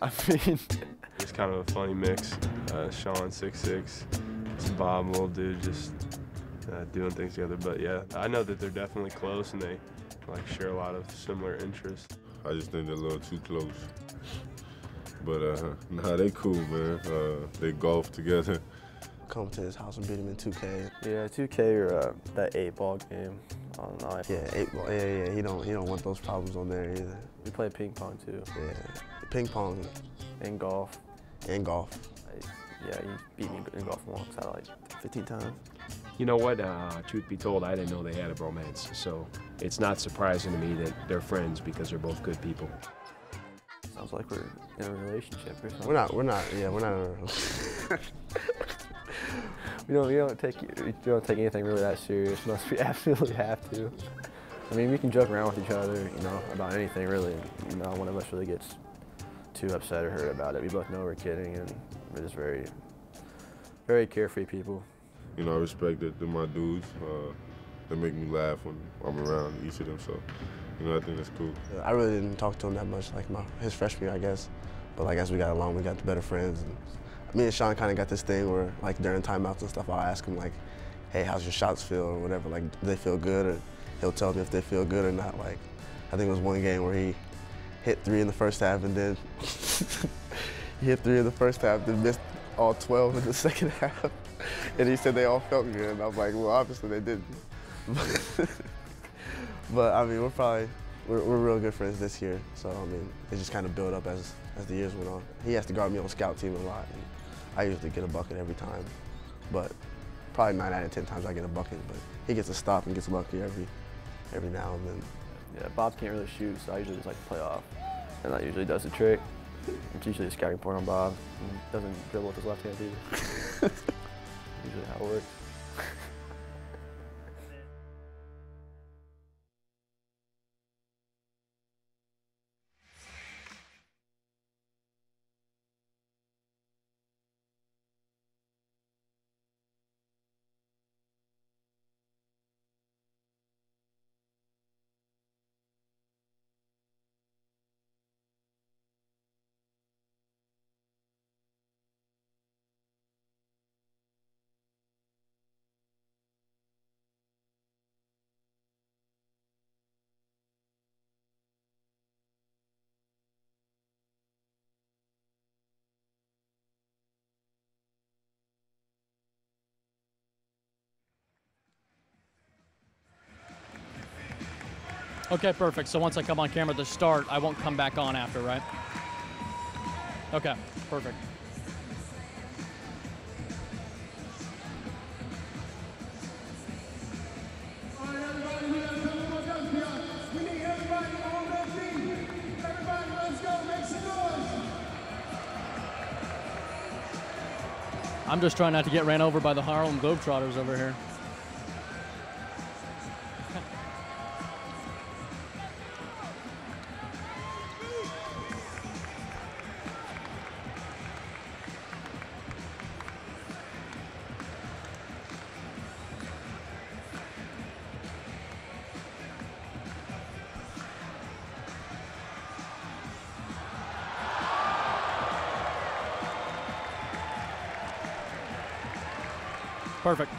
I mean, it's kind of a funny mix. Sean 6'6", Bob, little dude, just doing things together. But yeah, I know that they're definitely close and they like share a lot of similar interests. I just think they're a little too close. But nah, they cool, man. They golf together. Come to his house and beat him in 2K. yeah, 2K or that 8-ball game. I don't know. Yeah, 8-ball. Yeah. He don't want those problems on there either. We play ping pong too. Yeah, ping pong And golf. and golf. Yeah, he beat me in golf once. I like 15 times. You know what? Truth be told, I didn't know they had a bromance. So it's not surprising to me that they're friends because they're both good people. Sounds like we're in a relationship or something. We're not. Yeah, we're not in a relationship. We don't take anything really that serious unless we absolutely have to. I mean, we can joke around with each other, about anything really. One of us really gets too upset or hurt about it. We both know we're kidding, and we're just very, very carefree people. I respect that they're my dudes. They make me laugh when I'm around each of them, so I think that's cool. I really didn't talk to him that much, like his freshman year, I guess. But like as we got along, we got better friends. And me and Sean kind of got this thing where, like during timeouts and stuff, I'll ask him like, "Hey, how's your shots feel?" or whatever. Like, do they feel good? Or he'll tell me if they feel good or not. Like, I think it was one game where he hit 3 in the first half and then he hit 3 in the first half, then missed all 12 in the second half. And he said they all felt good. And I was like, well, obviously they didn't. But I mean, we're real good friends this year. So I mean, it just kind of built up as the years went on. He has to guard me on scout team a lot. And I usually get a bucket every time, but probably 9 out of 10 times I get a bucket. But he gets a stop and gets lucky every now and then. Yeah, Bob can't really shoot, so I usually just like to play off, and that usually does the trick. It's usually a scouting point on Bob. He doesn't dribble with his left hand either. Usually how it works. Okay, perfect. So once I come on camera to start, I won't come back on after, right? Okay, perfect. I'm just trying not to get ran over by the Harlem Globetrotters over here. Perfect.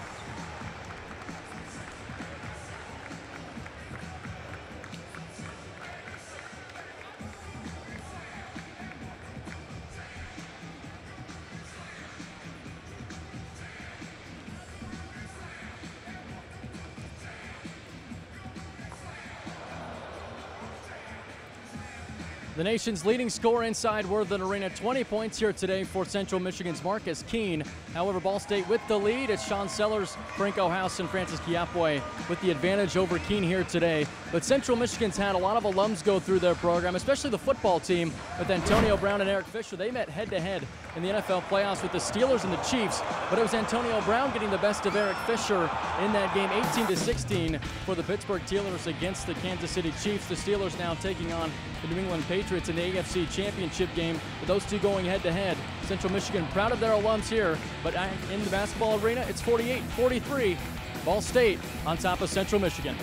The nation's leading scorer inside Worthen Arena, 20 points here today for Central Michigan's Marcus Keene. However, Ball State with the lead. It's Sean Sellers, Franco House, and Francis Kiapway with the advantage over Keene here today. But Central Michigan's had a lot of alums go through their program, especially the football team with Antonio Brown and Eric Fisher. They met head-to-head in the NFL playoffs with the Steelers and the Chiefs, but it was Antonio Brown getting the best of Eric Fisher in that game, 18-16 for the Pittsburgh Steelers against the Kansas City Chiefs. The Steelers now taking on the New England Patriots in the AFC Championship game, with those two going head-to-head. Central Michigan proud of their alums here, but in the basketball arena, it's 48-43. Ball State on top of Central Michigan.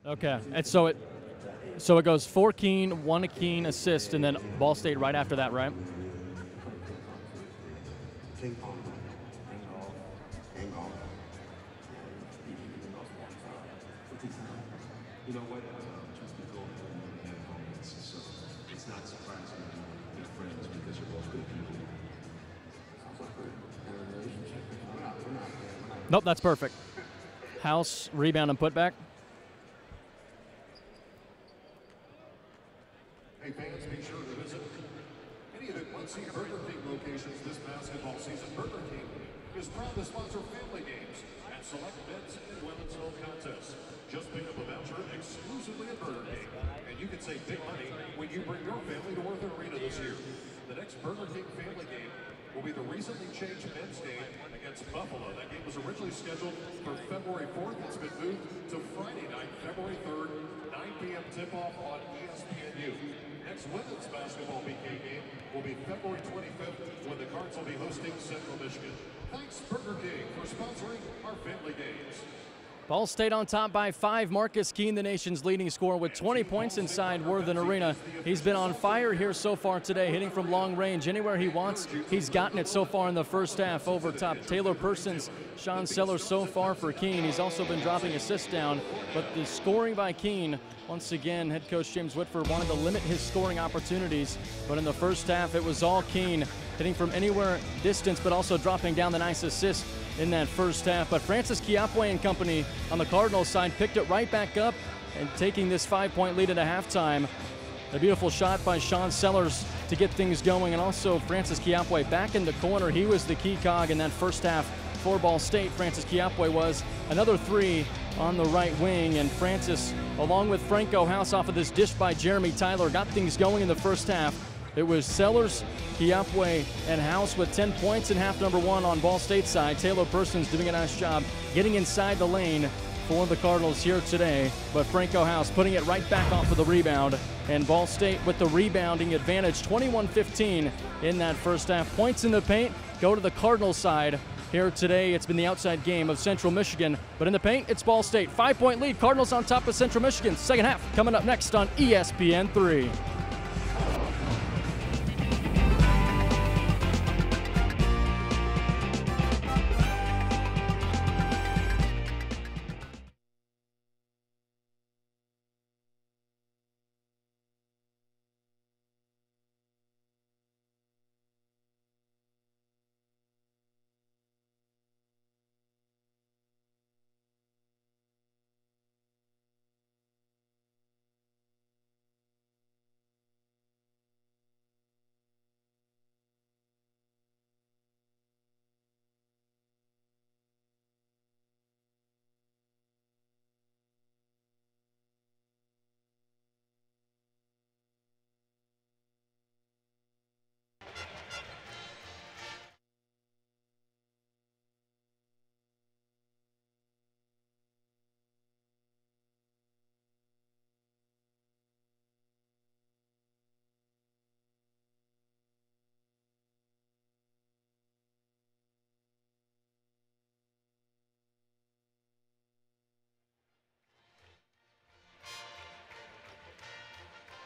Okay, and so it goes 4 Keene, 1 Keene assist, and then Ball State right after that, right? You know what? Truth be told, we have moments, so it's not surprising to be friends because you're both good people. Nope, that's perfect. House, rebound, and putback. Hey fans, be sure to visit any of the Quincy Burger King locations this basketball season. Burger King is proud to sponsor family games and select men's and women's home contests. Just pick up a voucher exclusively at Burger King, and you can save big money when you bring your family to Worthen Arena this year. The next Burger King family game will be the recently changed men's game against Buffalo. That game was originally scheduled for February 4th. It's been moved to Friday night, February 3rd, 9 p.m. tip-off on ESPNU. Next women's basketball BK game will be February 25th when the Cards will be hosting Central Michigan. Thanks Burger King for sponsoring our family games. Ball State on top by 5. Marcus Keene, the nation's leading scorer, with 20 points inside Worthen Arena. He's been on fire here so far today, hitting from long range anywhere he wants. He's gotten it so far in the first half over top Taylor Persons, Sean Sellers so far for Keene. He's also been dropping assists down, but the scoring by Keene, once again, head coach James Whitford wanted to limit his scoring opportunities, but in the first half, it was all Keene, hitting from anywhere distance, but also dropping down the nice assist in that first half. But Francis Kiapway and company on the Cardinals side picked it right back up and taking this 5-point lead at a halftime. A beautiful shot by Sean Sellers to get things going, and also Francis Kiapway back in the corner. He was the key cog in that first half for Ball State. Francis Kiapway was. Another 3 on the right wing, and Francis, along with Franco House off of this dish by Jeremy Tyler, got things going in the first half. It was Sellers, Kiapway, and House with 10 points in half number 1 on Ball State side. Taylor Persons doing a nice job getting inside the lane for the Cardinals here today, but Franco House putting it right back off of the rebound, and Ball State with the rebounding advantage, 21-15 in that first half. Points in the paint go to the Cardinals side here today. It's been the outside game of Central Michigan, but in the paint, it's Ball State. 5-point lead, Cardinals on top of Central Michigan. Second half coming up next on ESPN3.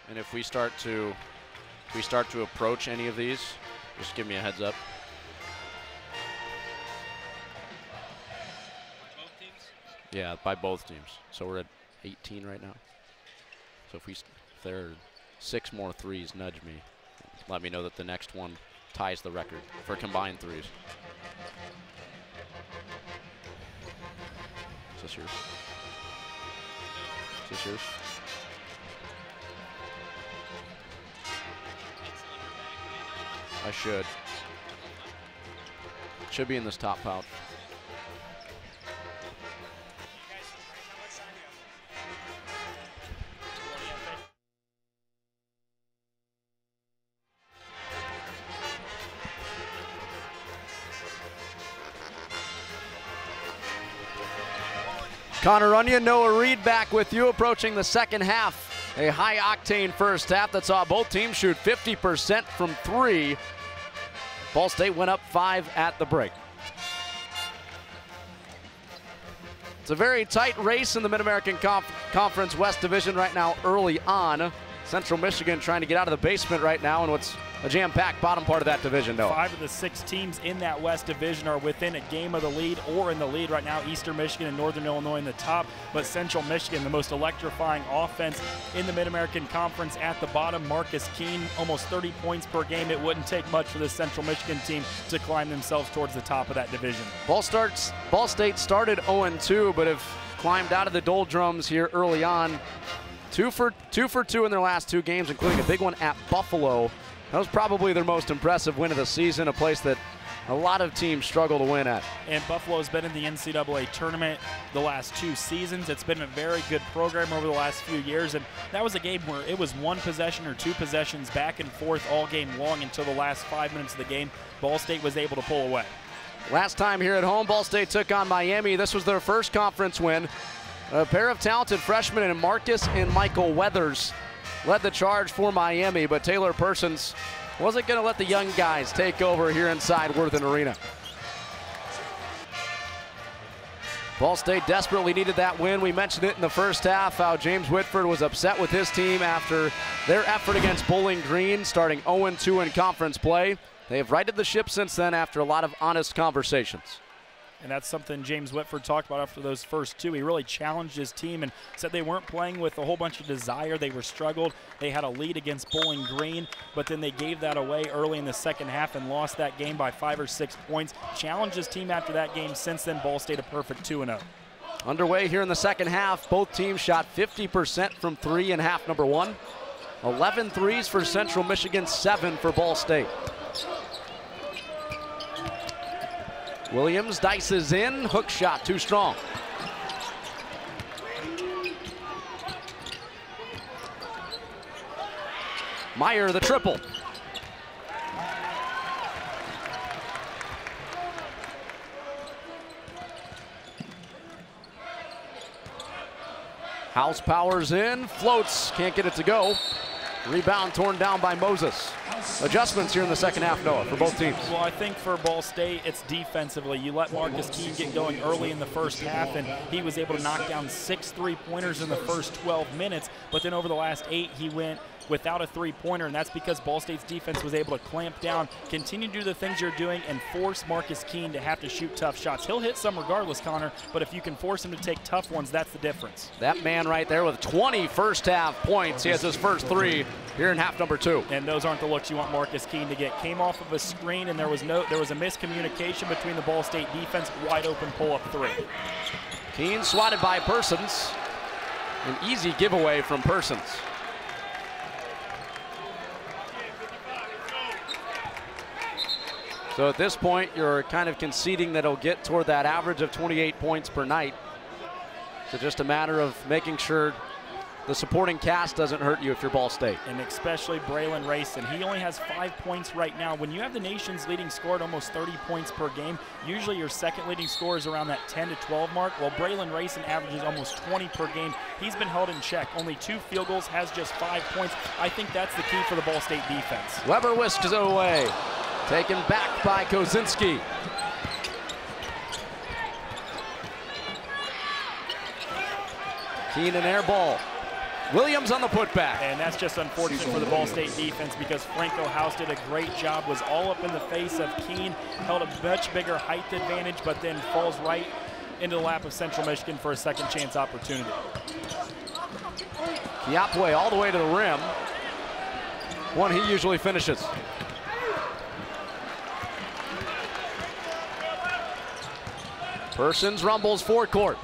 And if we start to approach any of these, just give me a heads up. Both teams? Yeah, by both teams. So we're at 18 right now. So if there are 6 more threes, nudge me. Let me know that the next one ties the record for combined threes. Is this yours? Is this yours? I should. Should be in this top pouch. Connor Runyon, Noah Reed back with you, approaching the second half. A high-octane first half that saw both teams shoot 50% from 3. Ball State went up 5 at the break. It's a very tight race in the Mid-American Conference West Division right now early on. Central Michigan trying to get out of the basement right now in what's a jam-packed bottom part of that division, though. 5 of the 6 teams in that West Division are within a game of the lead or in the lead right now. Eastern Michigan and Northern Illinois in the top, but Central Michigan, the most electrifying offense in the Mid-American Conference at the bottom. Marcus Keene, almost 30 points per game. It wouldn't take much for the Central Michigan team to climb themselves towards the top of that division. Ball State started 0-2, but have climbed out of the doldrums here early on. 2 for 2 in their last 2 games, including a big one at Buffalo. That was probably their most impressive win of the season, a place that a lot of teams struggle to win at. And Buffalo's been in the NCAA tournament the last 2 seasons. It's been a very good program over the last few years, and that was a game where it was 1 possession or 2 possessions back and forth all game long until the last 5 minutes of the game. Ball State was able to pull away. Last time here at home, Ball State took on Miami. This was their first conference win. A pair of talented freshmen in Marcus and Michael Weathers led the charge for Miami, but Taylor Persons wasn't going to let the young guys take over here inside Worthen Arena. Ball State desperately needed that win. We mentioned it in the first half, how James Whitford was upset with his team after their effort against Bowling Green, starting 0-2 in conference play. They have righted the ship since then after a lot of honest conversations. And that's something James Whitford talked about after those first 2. He really challenged his team and said they weren't playing with a whole bunch of desire. They were struggled. They had a lead against Bowling Green, but then they gave that away early in the second half and lost that game by 5 or 6 points. Challenged his team after that game. Since then, Ball State a perfect 2-0. Underway here in the second half. Both teams shot 50% from 3 in half number 1. 11 threes for Central Michigan, 7 for Ball State. Williams dices in, hook shot too strong. Meyer the triple. House powers in, floats, can't get it to go. Rebound torn down by Moses. Adjustments here in the second half, Noah, for both teams. Well, I think for Ball State, it's defensively. You let Marcus Keene get going early in the first half, and he was able to knock down 6 3-pointers in the first 12 minutes. But then over the last 8, he went without a 3-pointer, and that's because Ball State's defense was able to clamp down, continue to do the things you're doing, and force Marcus Keene to have to shoot tough shots. He'll hit some regardless, Connor, but if you can force him to take tough ones, that's the difference. That man right there with 20 first half points. He has his first 3 here in half number 2. And those aren't the looks you want Marcus Keene to get. Came off of a screen, and there was a miscommunication between the Ball State defense. Wide open pull-up 3. Keene swatted by Persons. An easy giveaway from Persons. So at this point, you're kind of conceding that he'll get toward that average of 28 points per night. So just a matter of making sure the supporting cast doesn't hurt you if you're Ball State. And especially Braylon Rayson. He only has 5 points right now. When you have the nation's leading scorer at almost 30 points per game, usually your second leading scorer is around that 10 to 12 mark. Well, Braylon Rayson averages almost 20 per game. He's been held in check. Only 2 field goals, has just 5 points. I think that's the key for the Ball State defense. Weber whisks it away. Taken back by Kozinski. Keene an air ball. Williams on the putback. And that's just unfortunate for the Ball State defense because Franco House did a great job, was all up in the face of Keene, held a much bigger height advantage, but then falls right into the lap of Central Michigan for a second chance opportunity. Kiapway all the way to the rim. One he usually finishes. Persons rumbles forecourt.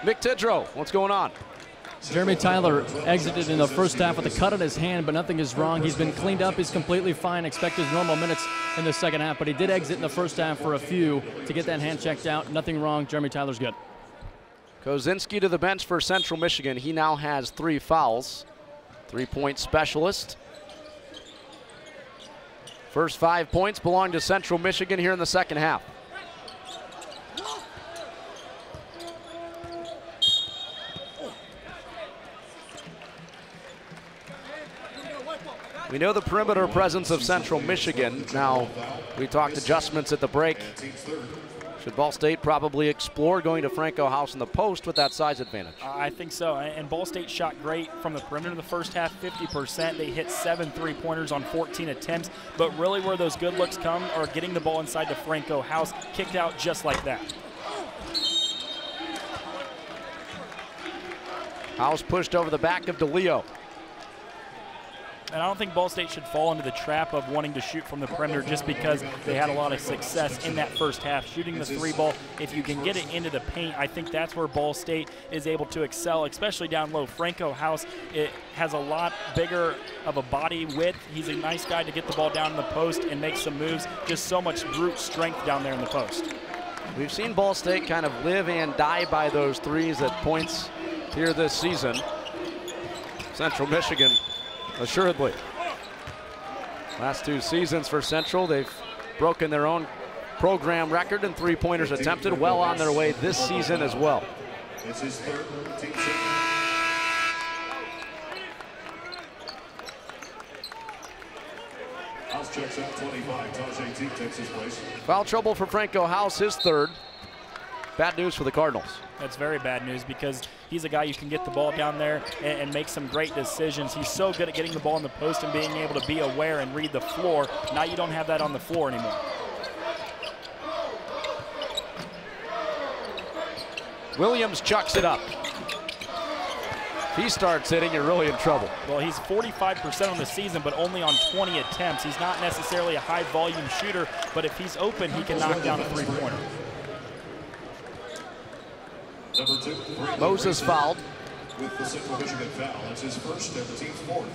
Mick Tidrow, what's going on? Jeremy Tyler exited in the first half with a cut on his hand, but nothing is wrong. He's been cleaned up. He's completely fine. Expect his normal minutes in the second half, but he did exit in the first half for a few to get that hand checked out. Nothing wrong. Jeremy Tyler's good. Kozinski to the bench for Central Michigan. He now has 3 fouls. 3-point specialist. First 5 points belong to Central Michigan here in the second half. We know the perimeter presence of Central Michigan. Now, we talked adjustments at the break. Should Ball State probably explore going to Franco House in the post with that size advantage? I think so, and Ball State shot great from the perimeter in the first half, 50%. They hit 7 3-pointers on 14 attempts, but really where those good looks come are getting the ball inside the Franco House, kicked out just like that. House pushed over the back of DeLeo. And I don't think Ball State should fall into the trap of wanting to shoot from the perimeter just because they had a lot of success in that first half shooting the 3 ball. If you can get it into the paint, I think that's where Ball State is able to excel, especially down low. Franco House, it has a lot bigger of a body width. He's a nice guy to get the ball down in the post and make some moves. Just so much brute strength down there in the post. We've seen Ball State kind of live and die by those threes at points here this season. Central Michigan, assuredly. Last 2 seasons for Central, they've broken their own program record in 3-pointers attempted, well on their way this season as well. It's his 3rd team second. House checks out 25. Tajay Teague takes his place. Foul trouble for Franco House, his 3rd. Bad news for the Cardinals. That's very bad news because he's a guy you can get the ball down there and make some great decisions. He's so good at getting the ball in the post and being able to be aware and read the floor. Now you don't have that on the floor anymore. Williams chucks it up. If he starts hitting, you're really in trouble. Well, he's 45% on the season, but only on 20 attempts. He's not necessarily a high-volume shooter, but if he's open, he can knock down a 3-pointer. Number 2, Moses fouled. With the Central Michigan foul, that's his 1st and the team's 4th.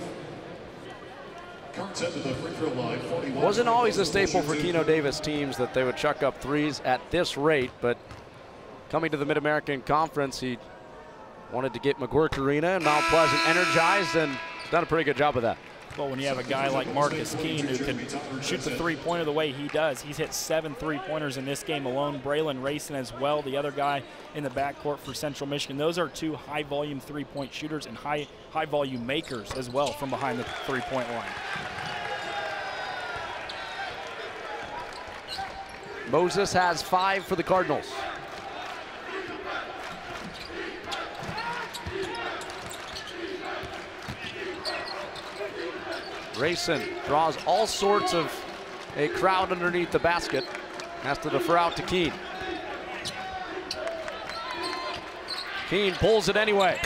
Cards into the free throw line, 41. Wasn't always a staple for Keno Davis teams that they would chuck up threes at this rate, but coming to the Mid-American Conference, he wanted to get McGuirk Arena and Mount Pleasant energized, and done a pretty good job of that. Well, when you have a guy like Marcus Keene who can shoot the 3-pointer the way he does, he's hit 7 3-pointers in this game alone. Braylon Rayson as well, the other guy in the backcourt for Central Michigan. Those are 2 high-volume 3-point shooters and high-volume makers as well from behind the 3-point line. Moses has 5 for the Cardinals. Rayson draws all sorts of a crowd underneath the basket. Has to defer out to Keene. Keene pulls it anyway.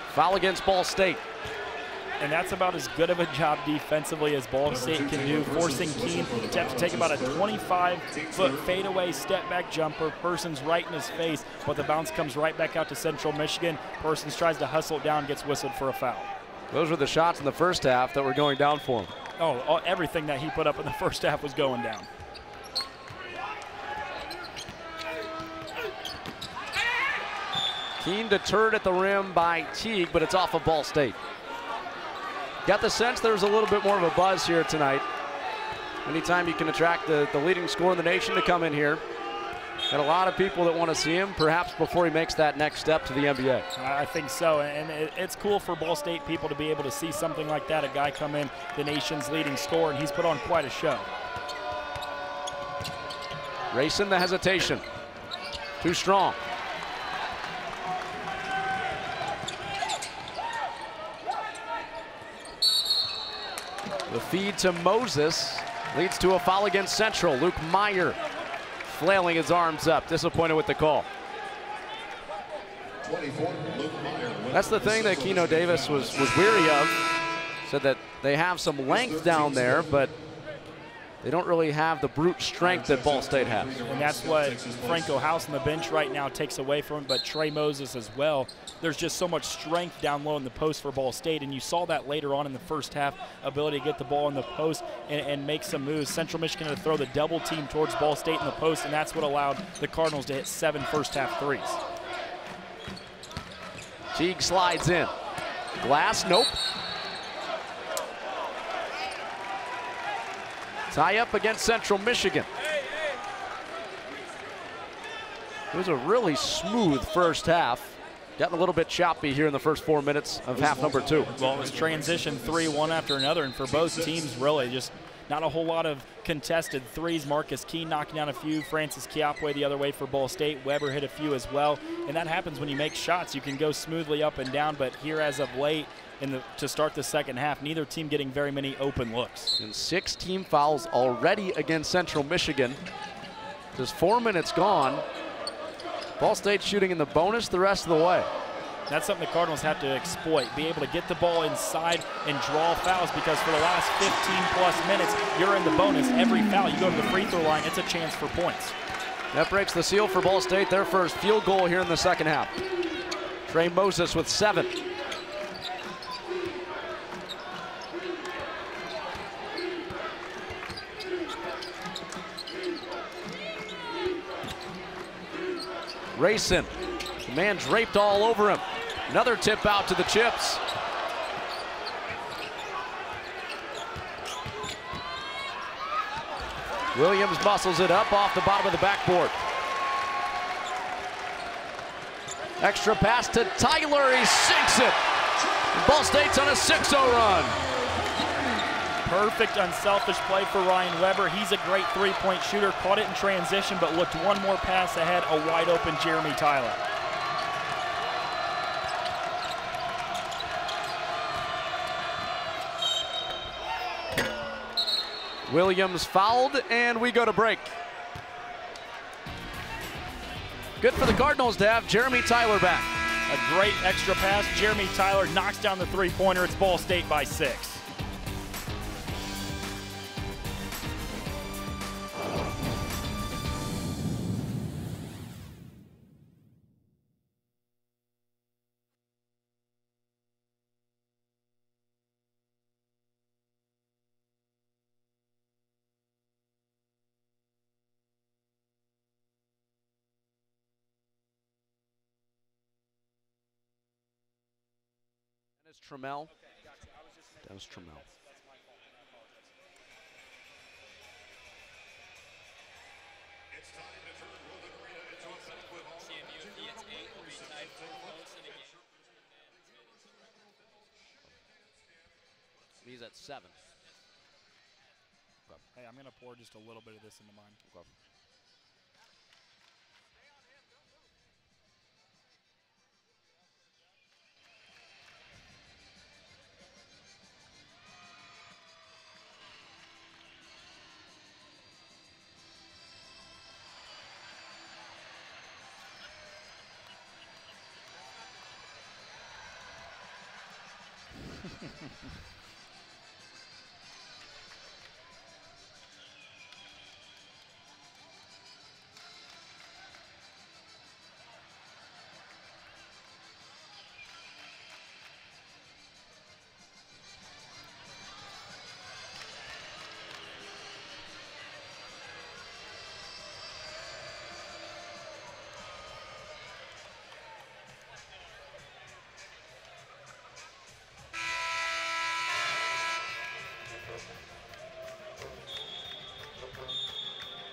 Foul against Ball State. And that's about as good of a job defensively as Ball State can do, forcing Keene to have to take about a 25-foot fadeaway step-back jumper. Persons right in his face, but the bounce comes right back out to Central Michigan. Persons tries to hustle it down, gets whistled for a foul. Those were the shots in the first half that were going down for him. Oh, everything that he put up in the first half was going down. Keene deterred at the rim by Teague, but it's off of Ball State. Got the sense there's a little bit more of a buzz here tonight. Anytime you can attract the leading scorer in the nation to come in here. Got a lot of people that want to see him, perhaps before he makes that next step to the NBA. I think so, and it's cool for Ball State people to be able to see something like that, a guy come in, the nation's leading scorer, and he's put on quite a show. Racing the hesitation. Too strong. The feed to Moses leads to a foul against Central. Luke Meyer flailing his arms up, disappointed with the call. That's the thing that Keno Davis was weary of. Said that they have some length down there, but they don't really have the brute strength that Ball State has. And that's what Franco House on the bench right now takes away from him, but Trey Moses as well. There's just so much strength down low in the post for Ball State, and you saw that later on in the first half, ability to get the ball in the post and make some moves. Central Michigan to throw the double team towards Ball State in the post, and that's what allowed the Cardinals to hit 7 first-half threes. Teague slides in. Glass, nope. Tie up against Central Michigan. It was a really smooth first half. Gotten a little bit choppy here in the first 4 minutes of half number 2. Well, it was transition 3, one after another, and for both teams, really just not a whole lot of contested threes. Marcus Keene knocking down a few. Francis Kiapway the other way for Ball State. Weber hit a few as well, and that happens when you make shots. You can go smoothly up and down, but here as of late, to start the second half, neither team getting very many open looks. And 6 team fouls already against Central Michigan. Just 4 minutes gone. Ball State shooting in the bonus the rest of the way. That's something the Cardinals have to exploit, be able to get the ball inside and draw fouls, because for the last 15-plus minutes, you're in the bonus. Every foul, you go to the free throw line, it's a chance for points. That breaks the seal for Ball State, their first field goal here in the second half. Trey Moses with 7. Racing, the man draped all over him. Another tip out to the Chips. Williams muscles it up off the bottom of the backboard. Extra pass to Tyler, he sinks it. Ball State's on a 6-0 run. Perfect unselfish play for Ryan Weber. He's a great three-point shooter, caught it in transition, but looked one more pass ahead, a wide open Jeremy Tyler. Williams fouled, and we go to break. Good for the Cardinals to have Jeremy Tyler back. A great extra pass. Jeremy Tyler knocks down the three-pointer. It's Ball State by 6. Trammell. Dennis Trammell. He's at 7. Okay. Hey, I'm going to pour just a little bit of this into mine. Okay.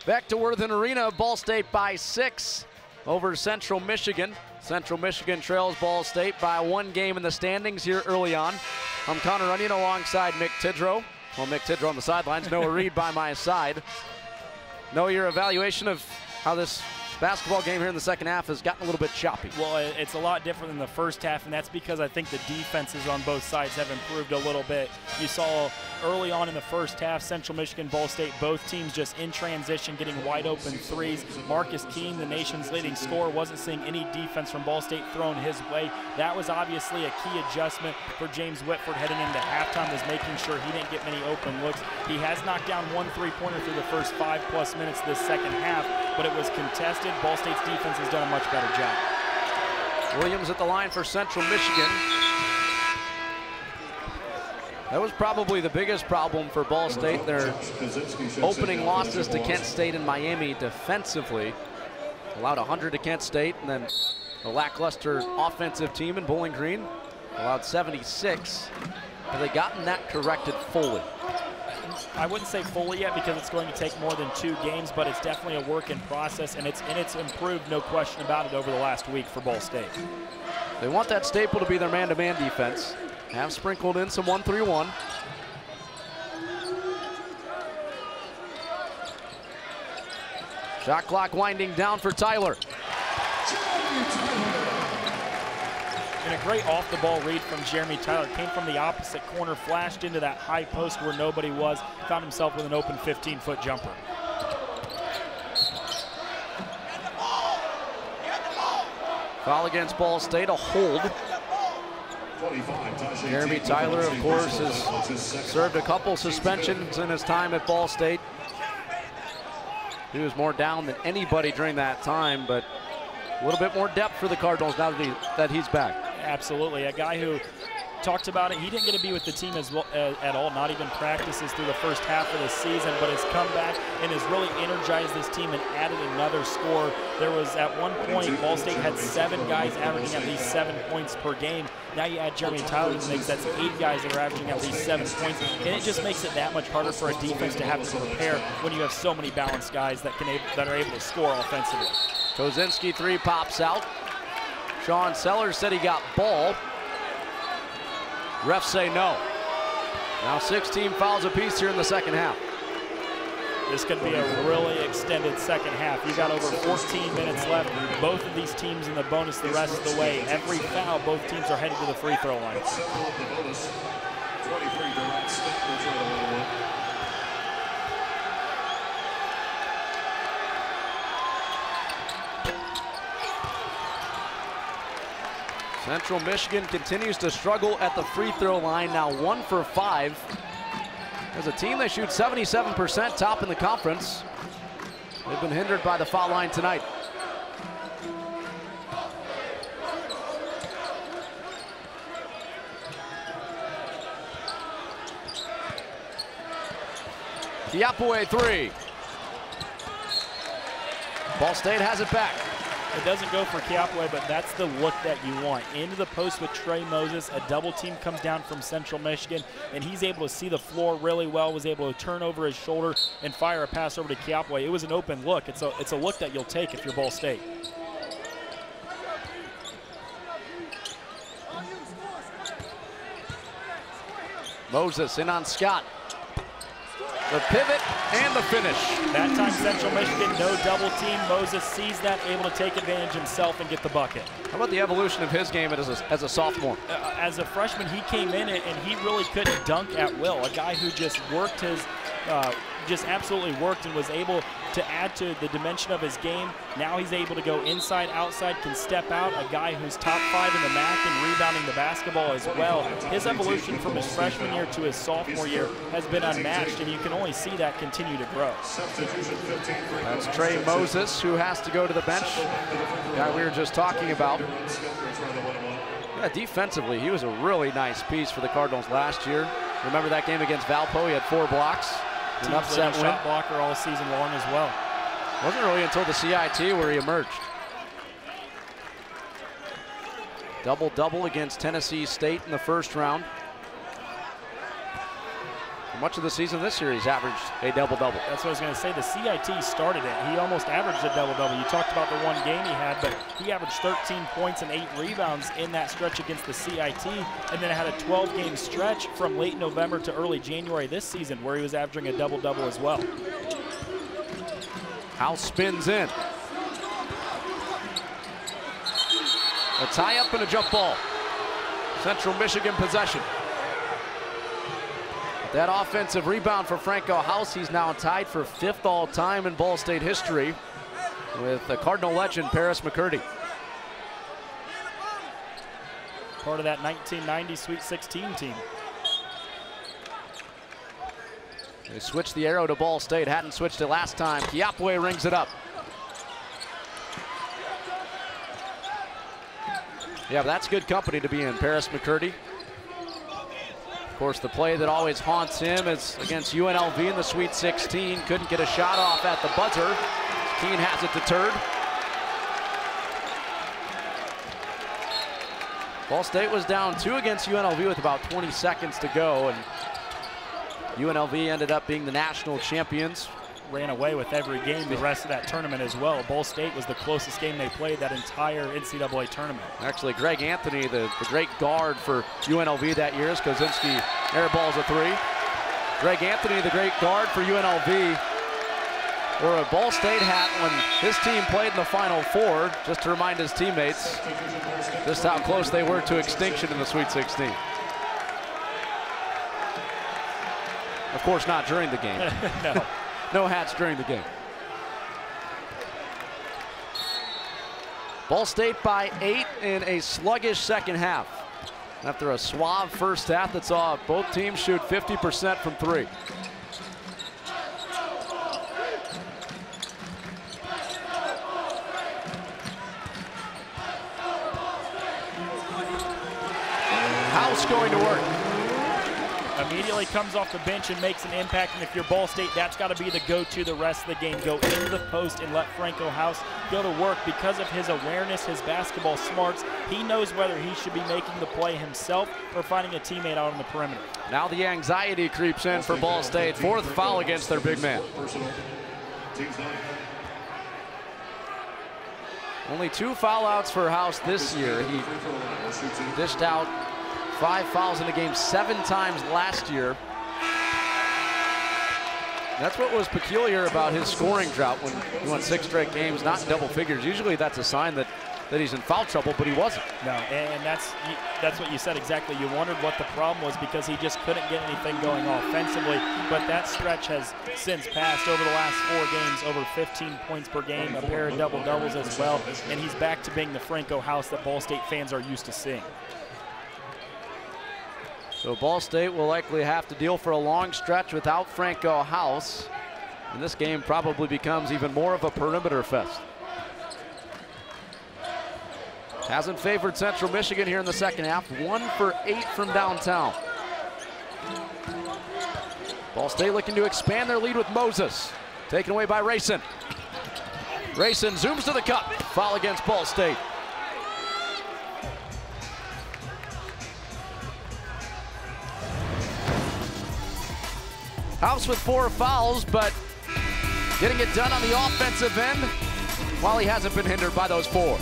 Back to Worthen Arena, Ball State by 6 over Central Michigan. Central Michigan trails Ball State by 1 game in the standings here early on. I'm Connor Onion alongside Mick Tidrow. Well, Mick Tidrow on the sidelines, Noah Reed by my side. know your evaluation of how this basketball game here in the second half has gotten a little bit choppy. Well, it's a lot different than the first half, and that's because I think the defenses on both sides have improved a little bit. You saw early on in the first half, Central Michigan, Ball State, both teams just in transition, getting wide open threes. Marcus Keene, the nation's leading scorer, wasn't seeing any defense from Ball State thrown his way. That was obviously a key adjustment for James Whitford heading into halftime, was making sure he didn't get many open looks. He has knocked down 1 3-pointer through the first 5+ minutes this second half, but it was contested. Ball State's defense has done a much better job. Williams at the line for Central Michigan. That was probably the biggest problem for Ball State. Their opening losses to Kent State and Miami defensively. Allowed 100 to Kent State, and then the lackluster offensive team in Bowling Green allowed 76. Have they gotten that corrected fully? I wouldn't say fully yet because it's going to take more than 2 games, but it's definitely a work in process, and it's improved, no question about it, over the last week for Ball State. They want that staple to be their man-to-man defense. Have sprinkled in some 1-3-1. Shot clock winding down for Tyler. And a great off-the-ball read from Jeremy Tyler. Came from the opposite corner, flashed into that high post where nobody was, found himself with an open 15-foot jumper. Foul against Ball State, a hold. Jeremy Tyler, of course, has served a couple suspensions in his time at Ball State. He was more down than anybody during that time, but a little bit more depth for the Cardinals now that he's back. Absolutely, a guy who talked about it. He didn't get to be with the team as well, at all, not even practices through the first half of the season, but has come back and has really energized this team and added another score. There was, at one point, Ball State had 7 guys averaging at least 7 points per game. Now you add Jeremy Tyler to the mix, that's 8 guys that are averaging at least 7 points, and it just makes it that much harder for a defense to have to prepare when you have so many balanced guys that are able to score offensively. Kozinski 3 pops out. Sean Sellers said he got ball. Refs say no. Now 16 fouls apiece here in the second half. This could be a really extended second half. You got over 14 minutes left. Both of these teams in the bonus the rest of the way. Every foul, both teams are headed to the free throw line. Central Michigan continues to struggle at the free throw line, now 1 for 5. As a team, they shoot 77%, top in the conference. They've been hindered by the foul line tonight. Kiapue 3. Ball State has it back. It doesn't go for Kiapue, but that's the look that you want. Into the post with Trey Moses. A double team comes down from Central Michigan, and he's able to see the floor really well, was able to turn over his shoulder and fire a pass over to Kiapue. It was an open look. It's a look that you'll take if you're Ball State. Moses in on Scott. The pivot and the finish. That time Central Michigan, no double team. Moses sees that, able to take advantage himself and get the bucket. How about the evolution of his game as a sophomore? As a freshman, he came in and he really couldn't dunk at will. A guy who just worked his, just absolutely worked and was able to add to the dimension of his game. Now he's able to go inside, outside, can step out. A guy who's top 5 in the MAC and rebounding the basketball as well. His evolution from his freshman year to his sophomore year has been unmatched, and you can only see that continue to grow. That's Trey Moses, who has to go to the bench. The guy we were just talking about. Yeah, defensively, he was a really nice piece for the Cardinals last year. Remember that game against Valpo? He had 4 blocks. An upset win. Shot blocker all season long as well. Wasn't really until the CIT where he emerged. Double-double against Tennessee State in the first round. For much of the season this year, he's averaged a double-double. That's what I was going to say. The CIT started it. He almost averaged a double-double. You talked about the one game he had, but he averaged 13 points and 8 rebounds in that stretch against the CIT, and then had a 12-game stretch from late November to early January this season where he was averaging a double-double as well. House spins in. A tie up and a jump ball. Central Michigan possession. That offensive rebound for Franco House. He's now tied for 5th all-time in Ball State history with the Cardinal legend Paris McCurdy. Part of that 1990 Sweet 16 team. They switched the arrow to Ball State. Hadn't switched it last time. Kiapway rings it up. Yeah, but that's good company to be in, Paris McCurdy. Of course, the play that always haunts him is against UNLV in the Sweet 16. Couldn't get a shot off at the buzzer. Keene has it deterred. Ball State was down 2 against UNLV with about 20 seconds to go, and UNLV ended up being the national champions. Ran away with every game the rest of that tournament as well. Ball State was the closest game they played that entire NCAA tournament. Actually, Greg Anthony, the great guard for UNLV that year, as Kozinski airballs a 3. Greg Anthony, the great guard for UNLV, wore a Ball State hat when his team played in the Final Four, just to remind his teammates just how close they were to extinction in the Sweet 16. Of course, not during the game. No. No hats during the game. Ball State by 8 in a sluggish second half. After a suave first half that saw both teams shoot 50% from 3. House going to work. Immediately comes off the bench and makes an impact, and if you're Ball State, that's got to be the go-to the rest of the game. Go into the post and let Franco House go to work. Because of his awareness, his basketball smarts, he knows whether he should be making the play himself or finding a teammate out on the perimeter. Now the anxiety creeps in for Ball State. 4th foul against their big man. Only 2 foul outs for House this year. He dished out 5 fouls in the game 7 times last year. That's what was peculiar about his scoring drought when he won 6 straight games, not in double figures. Usually that's a sign that he's in foul trouble, but he wasn't. No, and that's what you said exactly. You wondered what the problem was because he just couldn't get anything going offensively, but that stretch has since passed. Over the last 4 games, over 15 points per game, a pair of double-doubles as well, and he's back to being the Franco House that Ball State fans are used to seeing. So Ball State will likely have to deal for a long stretch without Franco House. And this game probably becomes even more of a perimeter fest. Hasn't favored Central Michigan here in the second half. 1 for 8 from downtown. Ball State looking to expand their lead with Moses. Taken away by Rayson. Rayson zooms to the cup. Foul against Ball State. House with 4 fouls, but getting it done on the offensive end while he hasn't been hindered by those 4.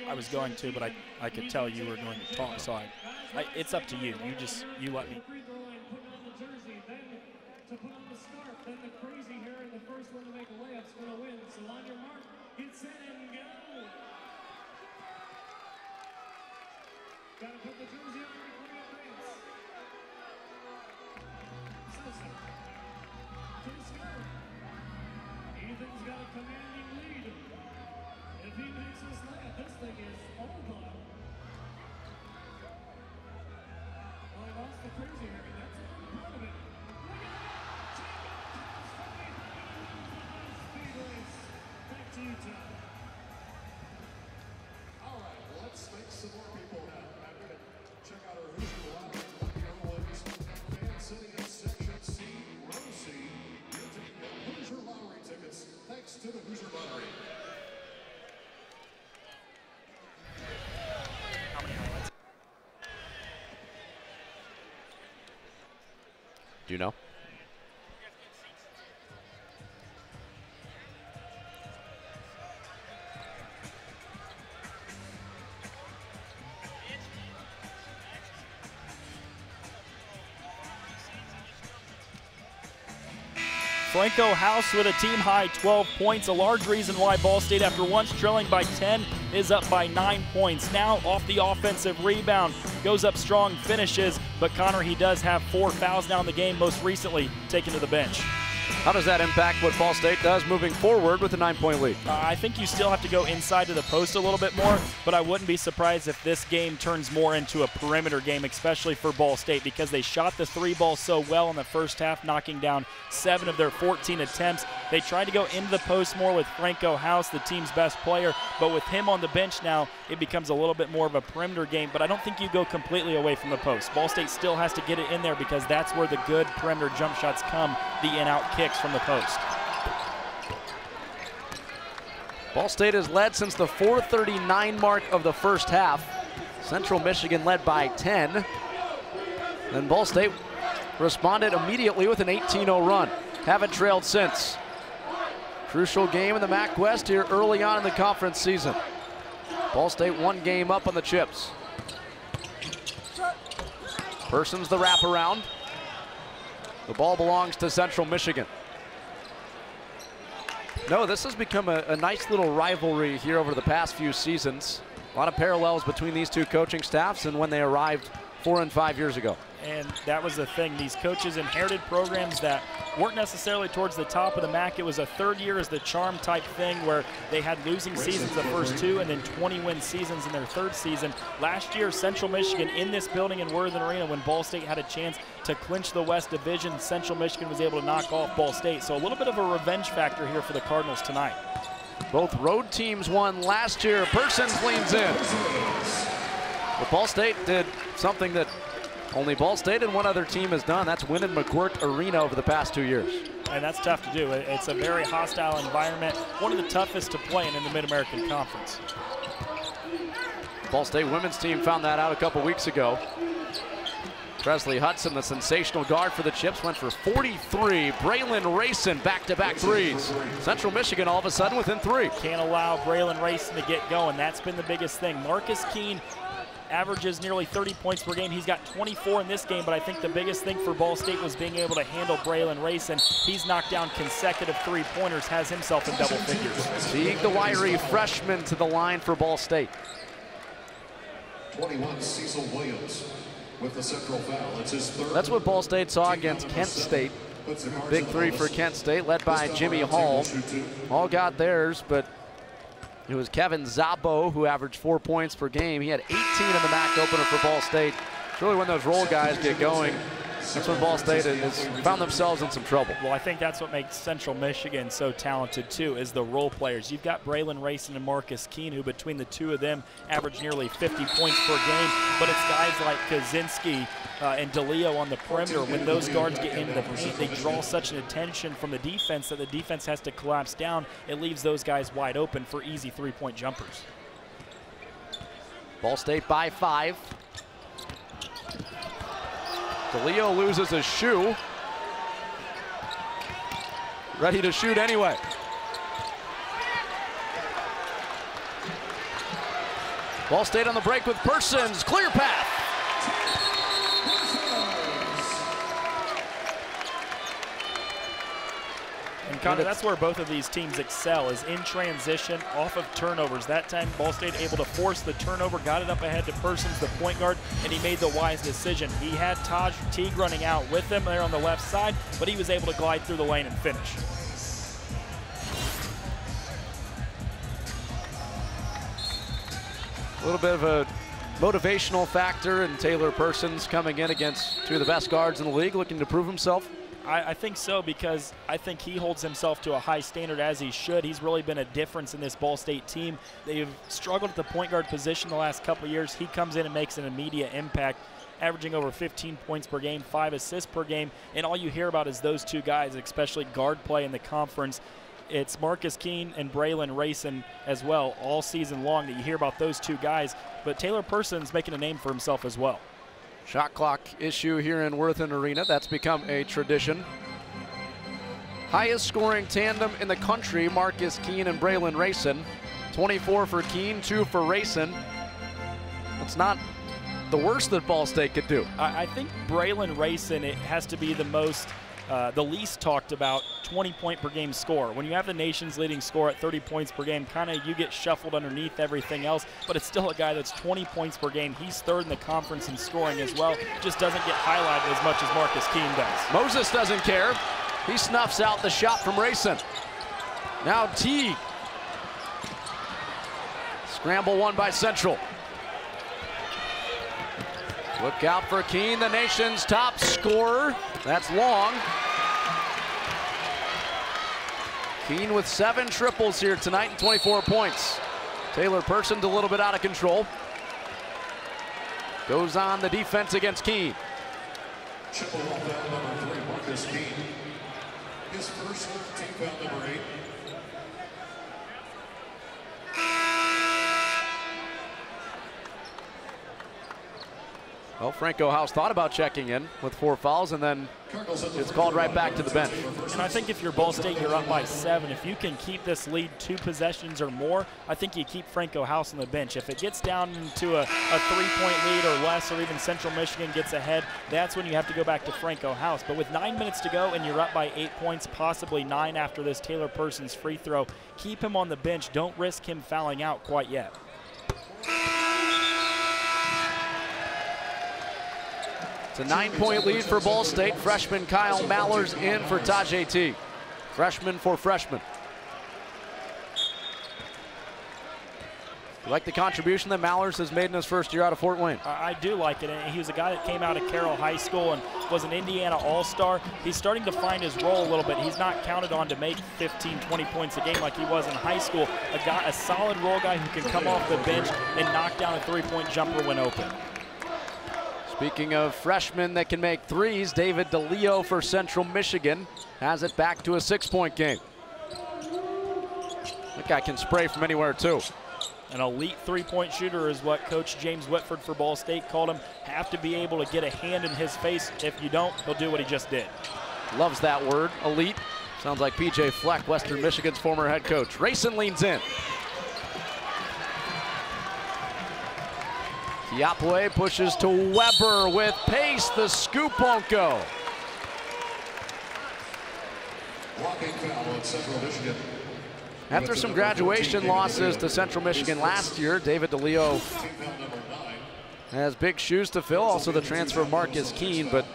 I was going to, but I could tell you were going to talk, so it's up to you. You let me. To put on the scarf, then the crazy hair, and the first one to make a layup's going to win. So on your mark, get set and go. Got to put the jersey on and clean up pants. Sosa to the scarf. Ethan's got a commanding lead. If he makes this layup, this thing is over. Well, he lost the crazy hair, and that's a part of it. All right, let's make some more people happy. Check out our Hoosier Lottery Everyone's fan sitting in section C, row C. You're taking Hoosier Lottery tickets thanks to the Hoosier Lottery. Do you know? Franco House with a team-high 12 points, a large reason why Ball State, after once trailing by 10, is up by 9 points. Now off the offensive rebound, goes up strong, finishes, but Connor, he does have 4 fouls now in the game, most recently taken to the bench. How does that impact what Ball State does moving forward with a 9-point lead? I think you still have to go inside to the post a little bit more, but I wouldn't be surprised if this game turns more into a perimeter game, especially for Ball State, because they shot the 3 ball so well in the first half, knocking down 7 of their 14 attempts. They tried to go into the post more with Franco House, the team's best player, but with him on the bench now, it becomes a little bit more of a perimeter game, but I don't think you go completely away from the post. Ball State still has to get it in there because that's where the good perimeter jump shots come, the in-out kicks from the post. Ball State has led since the 4:39 mark of the first half. Central Michigan led by 10. Then Ball State responded immediately with an 18-0 run. Haven't trailed since. Crucial game in the MAC West here early on in the conference season. Ball State 1 game up on the Chips. Persons the wraparound. The ball belongs to Central Michigan. No, this has become a nice little rivalry here over the past few seasons. A lot of parallels between these two coaching staffs and when they arrived 4 and 5 years ago. And that was the thing. These coaches inherited programs that weren't necessarily towards the top of the MAC. It was a third year as the charm type thing where they had losing seasons the first 2 and then 20-win seasons in their third season. Last year, Central Michigan in this building in Worthen Arena, when Ball State had a chance to clinch the West Division, Central Michigan was able to knock off Ball State. So a little bit of a revenge factor here for the Cardinals tonight. Both road teams won last year. Persons leans in. But Ball State did something that only Ball State and one other team has done. That's win in McGuirk Arena over the past 2 years. And that's tough to do. It's a very hostile environment, one of the toughest to play in the Mid-American Conference. Ball State women's team found that out a couple weeks ago. Presley Hudson, the sensational guard for the Chips, went for 43. Braylon Rayson, back-to-back threes. Central Michigan all of a sudden within 3. Can't allow Braylon Rayson to get going. That's been the biggest thing. Marcus Keene averages nearly 30 points per game. He's got 24 in this game, but I think the biggest thing for Ball State was being able to handle Braylon Rayson. He's knocked down consecutive 3-pointers, has himself in double figures. Teague, the wiry freshman, to the line for Ball State. 21, Cecil Williams with the central foul. It's his third. That's what Ball State saw against Kent State. Big 3 for Kent State, led by Jimmy Hall. Hall got theirs, but it was Kevin Zabo who averaged 4 points per game. He had 18 in the MAC opener for Ball State. It's really when those role guys get going, that's when Ball State has found themselves in some trouble. Well, I think that's what makes Central Michigan so talented too, is the role players. You've got Braylon Rayson and Marcus Keene, who between the two of them average nearly 50 points per game, but it's guys like Kaczynski and DeLeo on the perimeter. When those guards get into the paint, they draw such an attention from the defense that the defense has to collapse down. It leaves those guys wide open for easy 3-point jumpers. Ball State by 5. DeLeo loses his shoe. Ready to shoot anyway. Ball State on the break with Persons. Clear path. And Connor, that's where both of these teams excel, is in transition, off of turnovers. That time, Ball State able to force the turnover, got it up ahead to Persons, the point guard, and he made the wise decision. He had Taj Teague running out with him there on the left side, but he was able to glide through the lane and finish. A little bit of a motivational factor, and Taylor Persons coming in against 2 of the best guards in the league, looking to prove himself. I think so, because I think he holds himself to a high standard, as he should. He's really been a difference in this Ball State team. They've struggled at the point guard position the last couple of years. He comes in and makes an immediate impact, averaging over 15 points per game, 5 assists per game, and all you hear about is those two guys, especially guard play in the conference. It's Marcus Keene and Braylon Rayson as well all season long that you hear about those two guys, but Taylor Persons making a name for himself as well. Shot clock issue here in Worthen Arena. That's become a tradition. Highest scoring tandem in the country, Marcus Keene and Braylon Rayson. 24 for Keene, 2 for Rayson. That's not the worst that Ball State could do. I think Braylon Rayson, it has to be the most the least talked about 20-point per game score. When you have the nation's leading score at 30 points per game, kind of you get shuffled underneath everything else, but it's still a guy that's 20 points per game. He's third in the conference in scoring as well. Just doesn't get highlighted as much as Marcus Keene does. Moses doesn't care. He snuffs out the shot from Rayson. Now Teague. Scramble one by Central. Look out for Keene, the nation's top scorer. That's long. Keene with 7 triples here tonight and 24 points. Taylor Persons a little bit out of control. Goes on the defense against Keene. Chippewa foul number 3, Marcus Keene. His first team foul number 8. Well, Franco House thought about checking in with 4 fouls, and then it's called right back to the bench. And I think if you're Ball State, you're up by 7. If you can keep this lead 2 possessions or more, I think you keep Franco House on the bench. If it gets down to a 3-point lead or less, or even Central Michigan gets ahead, that's when you have to go back to Franco House. But with 9 minutes to go and you're up by 8 points, possibly 9 after this Taylor Persons free throw, keep him on the bench. Don't risk him fouling out quite yet. It's a 9-point lead for Ball State. Freshman Kyle Mallers in for Tajay Teague. Freshman for freshman. You like the contribution that Mallers has made in his first year out of Fort Wayne? I do like it. And he was a guy that came out of Carroll High School and was an Indiana All-Star. He's starting to find his role a little bit. He's not counted on to make 15, 20 points a game like he was in high school. A solid role guy who can come off the bench and knock down a 3-point jumper when open. Speaking of freshmen that can make threes, David DeLeo for Central Michigan has it back to a 6-point game. That guy can spray from anywhere too. An elite 3-point shooter is what Coach James Whitford for Ball State called him. Have to be able to get a hand in his face. If you don't, he'll do what he just did. Loves that word, elite. Sounds like PJ Fleck, Western Michigan's former head coach. Rayson leans in. Kiapue pushes to Weber with pace. The scoop won't go. Blocking foul on Central Michigan. After some graduation losses to Central Michigan last year, David DeLeo has big shoes to fill. Also the transfer of Marcus Keene, but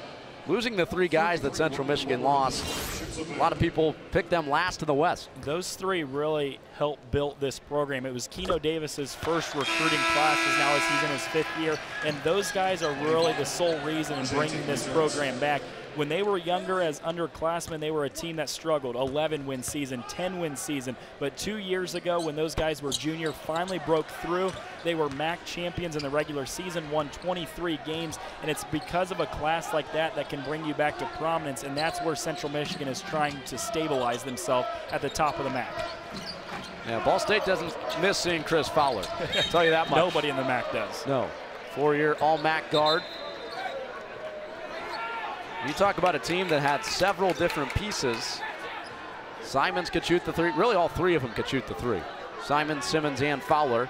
losing the 3 guys that Central Michigan lost, a lot of people picked them last in the West. Those 3 really helped build this program. It was Keno Davis's first recruiting classes. Now as he's in his 5th year, and those guys are really the sole reason in bringing this program back. When they were younger as underclassmen, they were a team that struggled. 11-win season, 10-win season. But 2 years ago, when those guys were junior, finally broke through. They were MAC champions in the regular season, won 23 games. And it's because of a class like that that can bring you back to prominence. And that's where Central Michigan is trying to stabilize themselves at the top of the MAC. Yeah, Ball State doesn't miss seeing Chris Fowler. I'll tell you that much. Nobody in the MAC does. No. 4-year All-MAC guard. You talk about a team that had several different pieces. Simons could shoot the 3. Really, all 3 of them could shoot the 3. Simons, Simmons, and Fowler.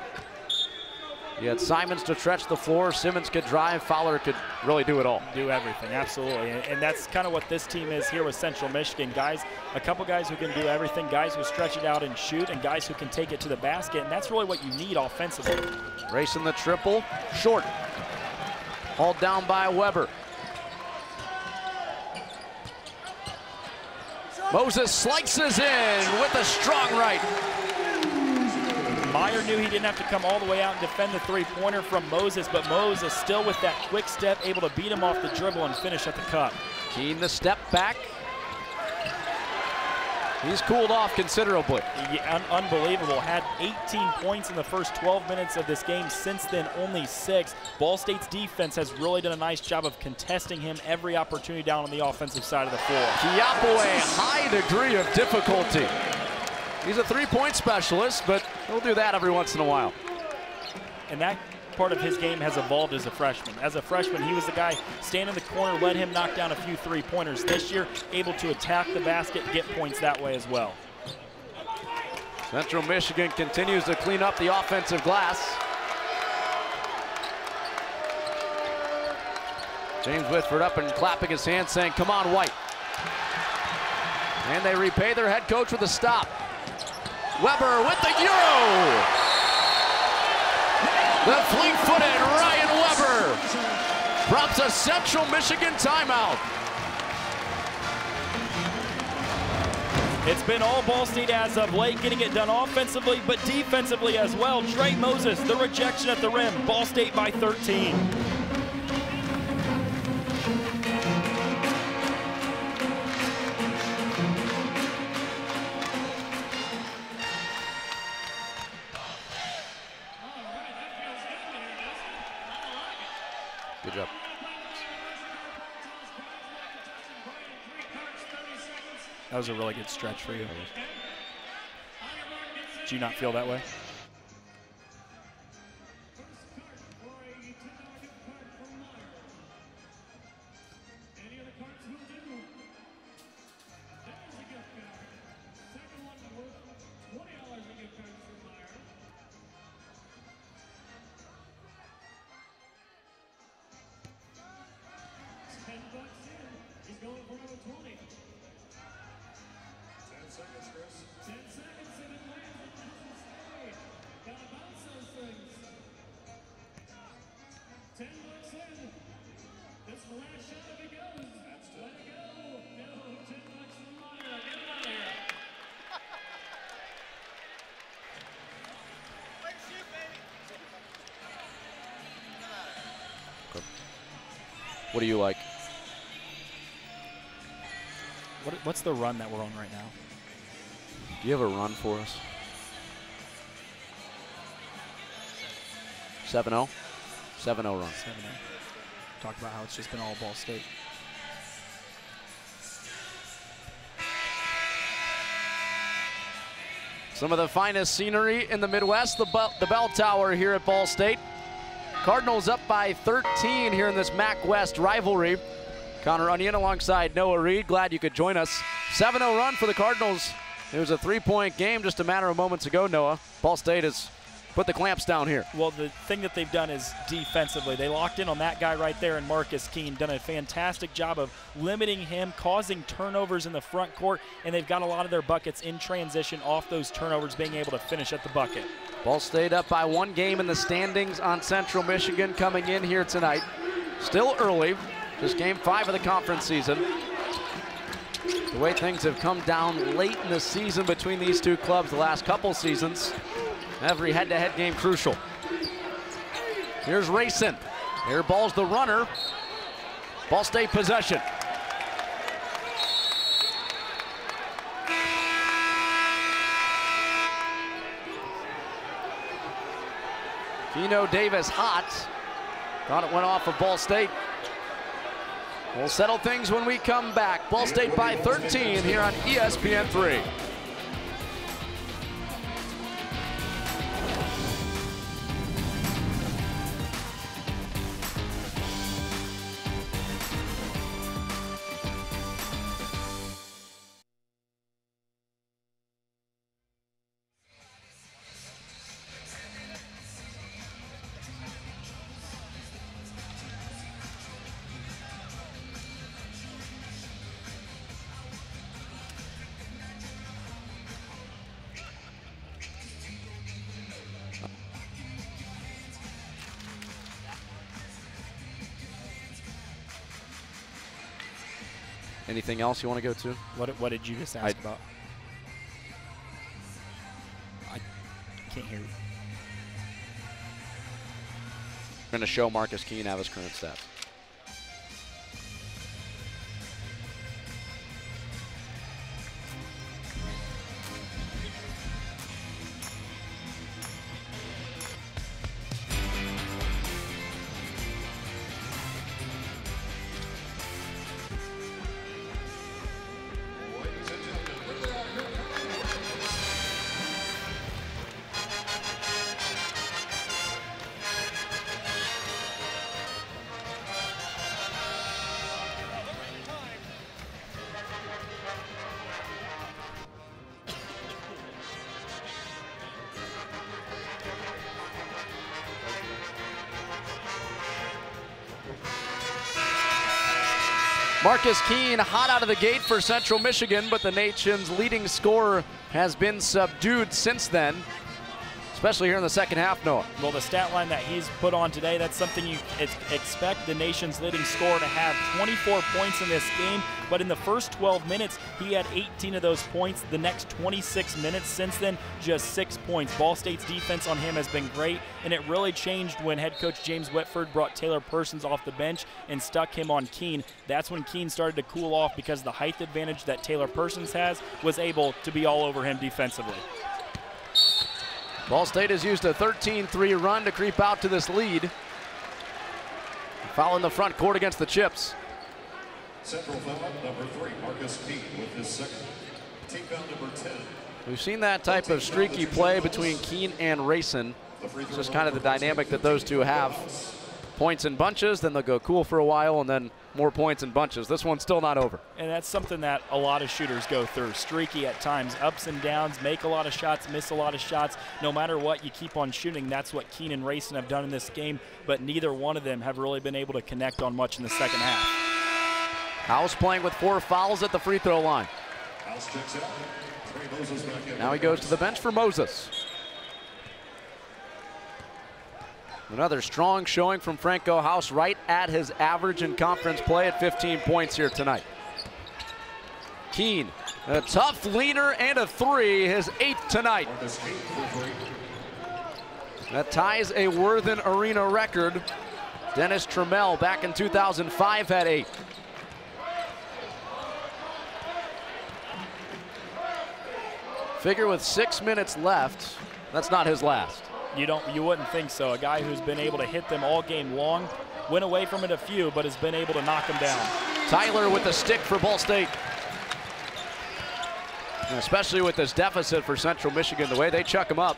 You had Simons to stretch the floor. Simmons could drive. Fowler could really do it all. Do everything, absolutely. And that's kind of what this team is here with Central Michigan. Guys, a couple guys who can do everything, guys who stretch it out and shoot, and guys who can take it to the basket. And that's really what you need offensively. Racing the triple, short. Hauled down by Weber. Moses slices in with a strong right. Meyer knew he didn't have to come all the way out and defend the 3-pointer from Moses, but Moses still with that quick step, able to beat him off the dribble and finish at the cup. Keene the step back. He's cooled off considerably. Yeah, unbelievable. Had 18 points in the first 12 minutes of this game. Since then, only 6. Ball State's defense has really done a nice job of contesting him every opportunity down on the offensive side of the floor. Kiapue, high degree of difficulty. He's a 3-point specialist, but he'll do that every once in a while. And that part of his game has evolved as a freshman. As a freshman, he was the guy stand in the corner, let him knock down a few 3-pointers. This year, able to attack the basket, get points that way as well. Central Michigan continues to clean up the offensive glass. James Whitford up and clapping his hands saying, come on, White. And they repay their head coach with a stop. Weber with the Euro. The fleet-footed Ryan Weber prompts a Central Michigan timeout. It's been all Ball State as of late, getting it done offensively, but defensively as well. Trey Moses, the rejection at the rim. Ball State by 13. Good job. That was a really good stretch for you. Did you not feel that way? What do you like? What's the run that we're on right now? Do you have a run for us? 7-0? 7-0 run. 7-0. Talked about how it's just been all Ball State. Some of the finest scenery in the Midwest, the bell tower here at Ball State. Cardinals up by 13 here in this MAC West rivalry. Connor Onion alongside Noah Reed. Glad you could join us. 7-0 run for the Cardinals. It was a 3-point game just a matter of moments ago, Noah. Ball State has put the clamps down here. Well, the thing that they've done is defensively. They locked in on that guy right there in Marcus Keene. Done a fantastic job of limiting him, causing turnovers in the front court, and they've got a lot of their buckets in transition off those turnovers, being able to finish at the bucket. Ball State up by 1 game in the standings on Central Michigan coming in here tonight. Still early, just game 5 of the conference season. The way things have come down late in the season between these two clubs the last couple seasons, every head-to-head game crucial. Here's Rayson. Air ball's the runner. Ball State possession. Keno Davis hot. Thought it went off of Ball State. We'll settle things when we come back. Ball State by 13 here on ESPN3. Anything else you want to go to? What did you just ask about? I can't hear you. We're going to show Marcus Keene have his current stats. Marcus Keene hot out of the gate for Central Michigan, but the nation's leading scorer has been subdued since then, especially here in the second half, Noah. Well, the stat line that he's put on today, that's something you expect the nation's leading scorer to have. 24 points in this game, but in the first 12 minutes, he had 18 of those points. The next 26 minutes since then, just 6 points. Ball State's defense on him has been great, and it really changed when head coach James Whitford brought Taylor Persons off the bench and stuck him on Keene. That's when Keene started to cool off because the height advantage that Taylor Persons has was able to be all over him defensively. Ball State has used a 13-3 run to creep out to this lead. Foul in the front court against the Chips. Central foul number 3, Marcus Keene with his second. Team foul number 10. We've seen that type of streaky play between Keene and Rayson. It's just kind of the dynamic that those two have. Points in bunches, then they'll go cool for a while, and then more points in bunches. This one's still not over. And that's something that a lot of shooters go through. Streaky at times, ups and downs, make a lot of shots, miss a lot of shots. No matter what, you keep on shooting. That's what Keene and Rayson have done in this game, but neither one of them have really been able to connect on much in the second half. House playing with 4 fouls at the free throw line. House checks out. Trey Moses back in. Now he goes to the bench for Moses. Another strong showing from Franco House, right at his average in conference play at 15 points here tonight. Keene, a tough leaner and a 3, his 8th tonight. That ties a Worthen Arena record. Dennis Trammell back in 2005 had 8. Figure with 6 minutes left, that's not his last. You wouldn't think so. A guy who's been able to hit them all game long, went away from it a few, but has been able to knock them down. Tyler with the stick for Ball State. And especially with this deficit for Central Michigan, the way they chuck him up.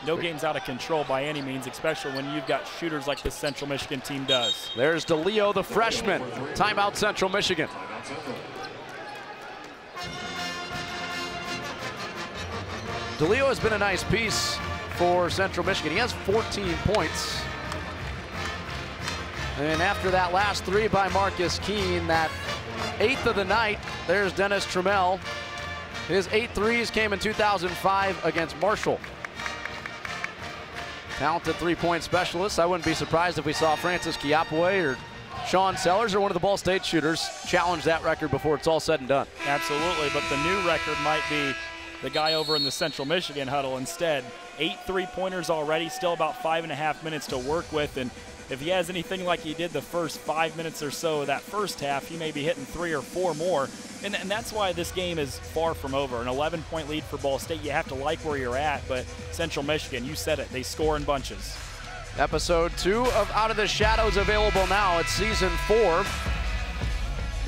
No game's out of control by any means, especially when you've got shooters like this Central Michigan team does. There's DeLeo, the freshman. Timeout Central Michigan. DeLeo has been a nice piece for Central Michigan. He has 14 points. And after that last 3 by Marcus Keene, that 8th of the night, there's Dennis Trammell. His 8 threes came in 2005 against Marshall. Talented 3-point specialists. I wouldn't be surprised if we saw Francis Kiapaway or Sean Sellers or one of the Ball State shooters challenge that record before it's all said and done. Absolutely, but the new record might be the guy over in the Central Michigan huddle instead. 8 3-pointers already, still about 5.5 minutes to work with, and if he has anything like he did the first 5 minutes or so of that first half, he may be hitting 3 or 4 more, and that's why this game is far from over. An 11-point lead for Ball State. You have to like where you're at, but Central Michigan, you said it, they score in bunches. Episode 2 of Out of the Shadows available now. It's season 4,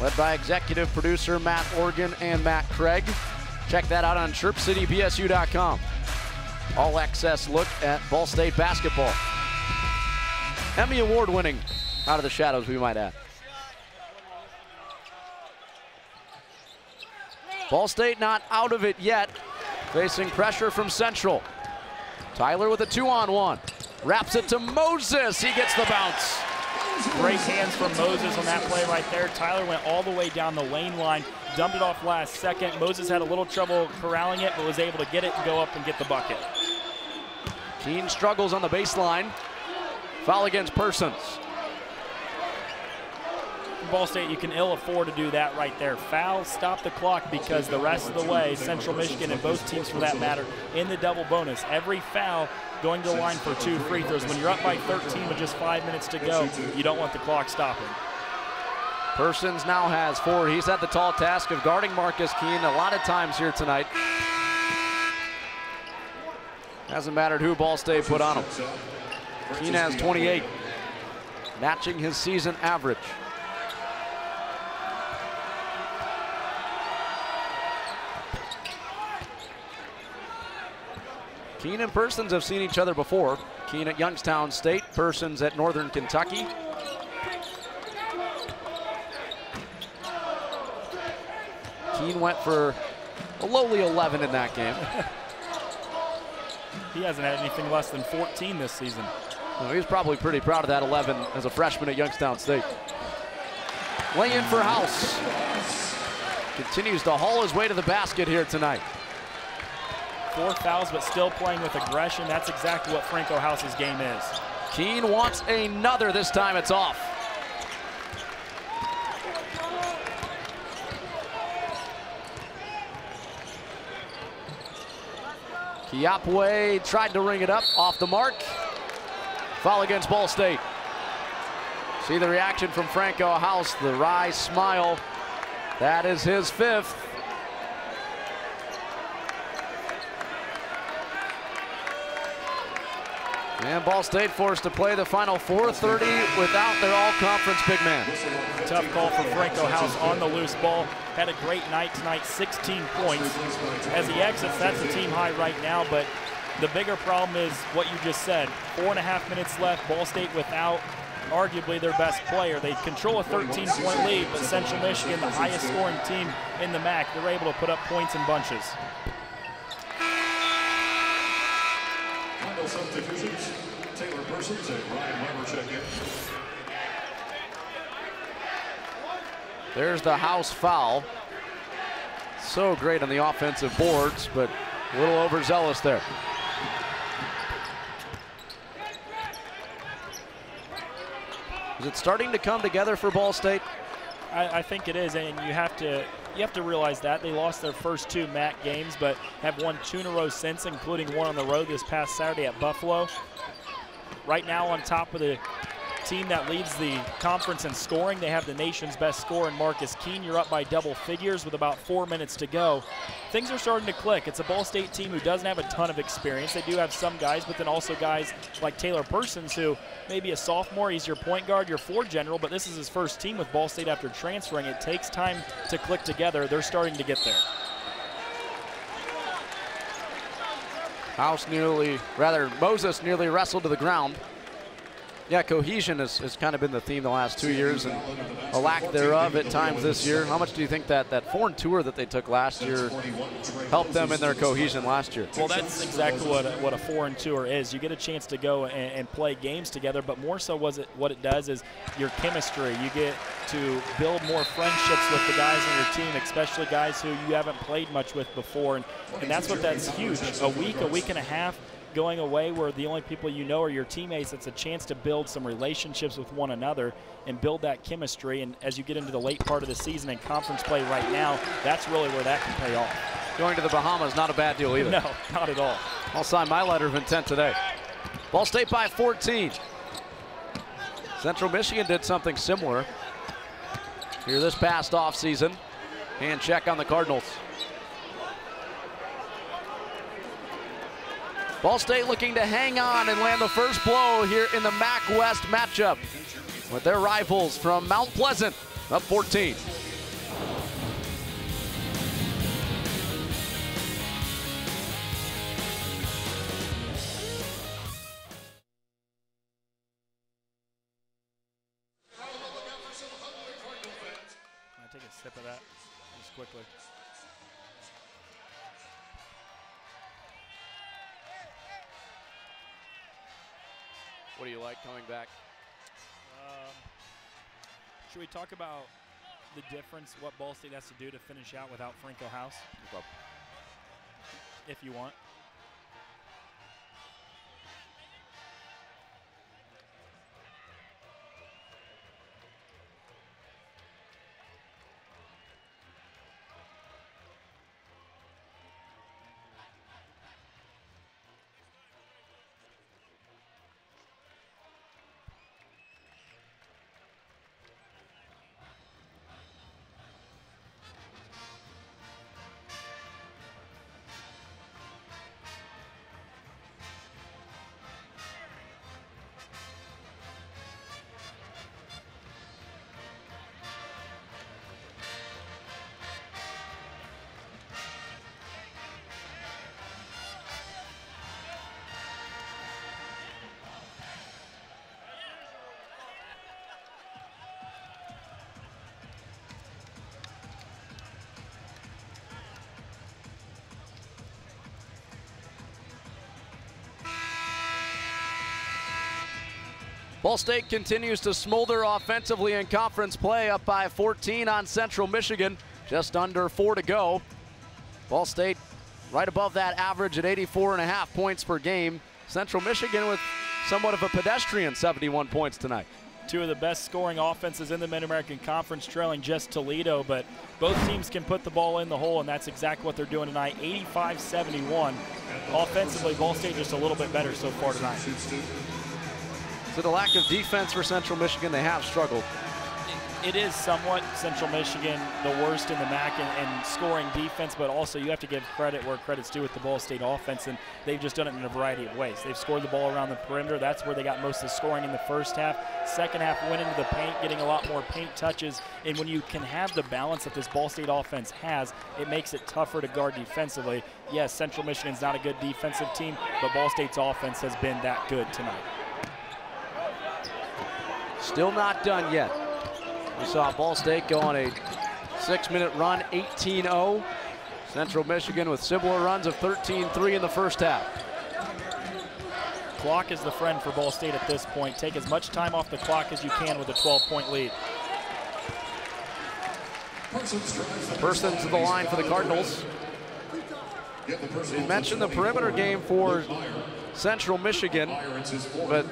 led by executive producer Matt Organ and Matt Craig. Check that out on chirpcitybsu.com. All access look at Ball State basketball. Emmy Award winning Out of the Shadows, we might add. Ball State not out of it yet, facing pressure from Central. Tyler with a 2-on-1. Wraps it to Moses. He gets the bounce. Great hands from Moses on that play right there. Tyler went all the way down the lane line, dumped it off last second. Moses had a little trouble corralling it, but was able to get it and go up and get the bucket. Keene struggles on the baseline. Foul against Persons. Ball State, you can ill afford to do that right there. Foul, stop the clock, because the rest of the way, Central Michigan and both teams for that matter, in the double bonus. Every foul going to the line for 2 free throws. When you're up by 13 with just 5 minutes to go, you don't want the clock stopping. Persons now has 4. He's had the tall task of guarding Marcus Keene a lot of times here tonight. Hasn't mattered who Ball State put on him. Keene has 28, matching his season average. Keene and Persons have seen each other before. Keene at Youngstown State, Persons at Northern Kentucky. Keene went for a lowly 11 in that game. He hasn't had anything less than 14 this season. Well, he's probably pretty proud of that 11 as a freshman at Youngstown State. lay in for House. Continues to haul his way to the basket here tonight. 4 fouls, but still playing with aggression. That's exactly what Franco House's game is. Keene wants another. This time it's off. Kiapway tried to ring it up, off the mark. Foul against Ball State. See the reaction from Franco House, the wry smile. That is his 5th. And Ball State forced to play the final 4:30 without their all-conference big man. Tough call for Franco House on the loose ball. Had a great night tonight, 16 points. As he exits, that's a team high right now, but the bigger problem is what you just said. 4.5 minutes left, Ball State without arguably their best player. They control a 13-point lead, but Central Michigan, the highest scoring team in the MAC, they're able to put up points in bunches. Final substitutions, Taylor Persons and Ryan Weber check in. There's the House foul. So great on the offensive boards, but a little overzealous there. Is it starting to come together for Ball State? I think it is, and you have to realize that. They lost their first 2 MAC games, but have won 2 in a row since, including one on the road this past Saturday at Buffalo. Right now on top of the team that leads the conference in scoring, they have the nation's best scorer in Marcus Keene. You're up by double figures with about 4 minutes to go. Things are starting to click. It's a Ball State team who doesn't have a ton of experience. They do have some guys, but then also guys like Taylor Persons, who may be a sophomore. He's your point guard, your floor general, but this is his first team with Ball State after transferring. It takes time to click together. They're starting to get there. Moses nearly wrestled to the ground. Yeah, cohesion has kind of been the theme the last 2 years, and a lack thereof at times this year. How much do you think that foreign tour that they took last year helped them in their cohesion last year? Well, that's exactly what a foreign tour is. You get a chance to go and play games together, but more so what it does is your chemistry. You get to build more friendships with the guys on your team, especially guys who you haven't played much with before, and that's huge. A week and a half going away where the only people you know are your teammates. It's a chance to build some relationships with one another and build that chemistry. And as you get into the late part of the season and conference play right now, that's really where that can pay off. Going to the Bahamas, not a bad deal either. No, not at all. I'll sign my letter of intent today. Ball State by 14. Central Michigan did something similar here this past offseason. Hand check on the Cardinals. Ball State looking to hang on and land the first blow here in the MAC West matchup with their rivals from Mount Pleasant, up 14. Can I take a sip of that just quickly? What do you like coming back? Should we talk about the difference, what Ball State has to do to finish out without Franco House? If you want. Ball State continues to smolder offensively in conference play, up by 14 on Central Michigan. Just under 4 to go. Ball State right above that average at 84.5 points per game. Central Michigan with somewhat of a pedestrian 71 points tonight. Two of the best scoring offenses in the Mid-American Conference, trailing just Toledo, but both teams can put the ball in the hole, and that's exactly what they're doing tonight. 85-71. Offensively, Ball State just a little bit better so far tonight. So the lack of defense for Central Michigan, they have struggled. It is somewhat Central Michigan, the worst in the MAC in scoring defense, but also you have to give credit where credit's due with the Ball State offense, and they've just done it in a variety of ways. They've scored the ball around the perimeter. That's where they got most of the scoring in the first half. Second half went into the paint, getting a lot more paint touches, and when you can have the balance that this Ball State offense has, it makes it tougher to guard defensively. Yes, Central Michigan's not a good defensive team, but Ball State's offense has been that good tonight. Still not done yet. We saw Ball State go on a 6-minute run, 18-0. Central Michigan with similar runs of 13-3 in the first half. Clock is the friend for Ball State at this point. Take as much time off the clock as you can with a 12-point lead. Persons to the line for the Cardinals. We mentioned the perimeter game for Central Michigan, but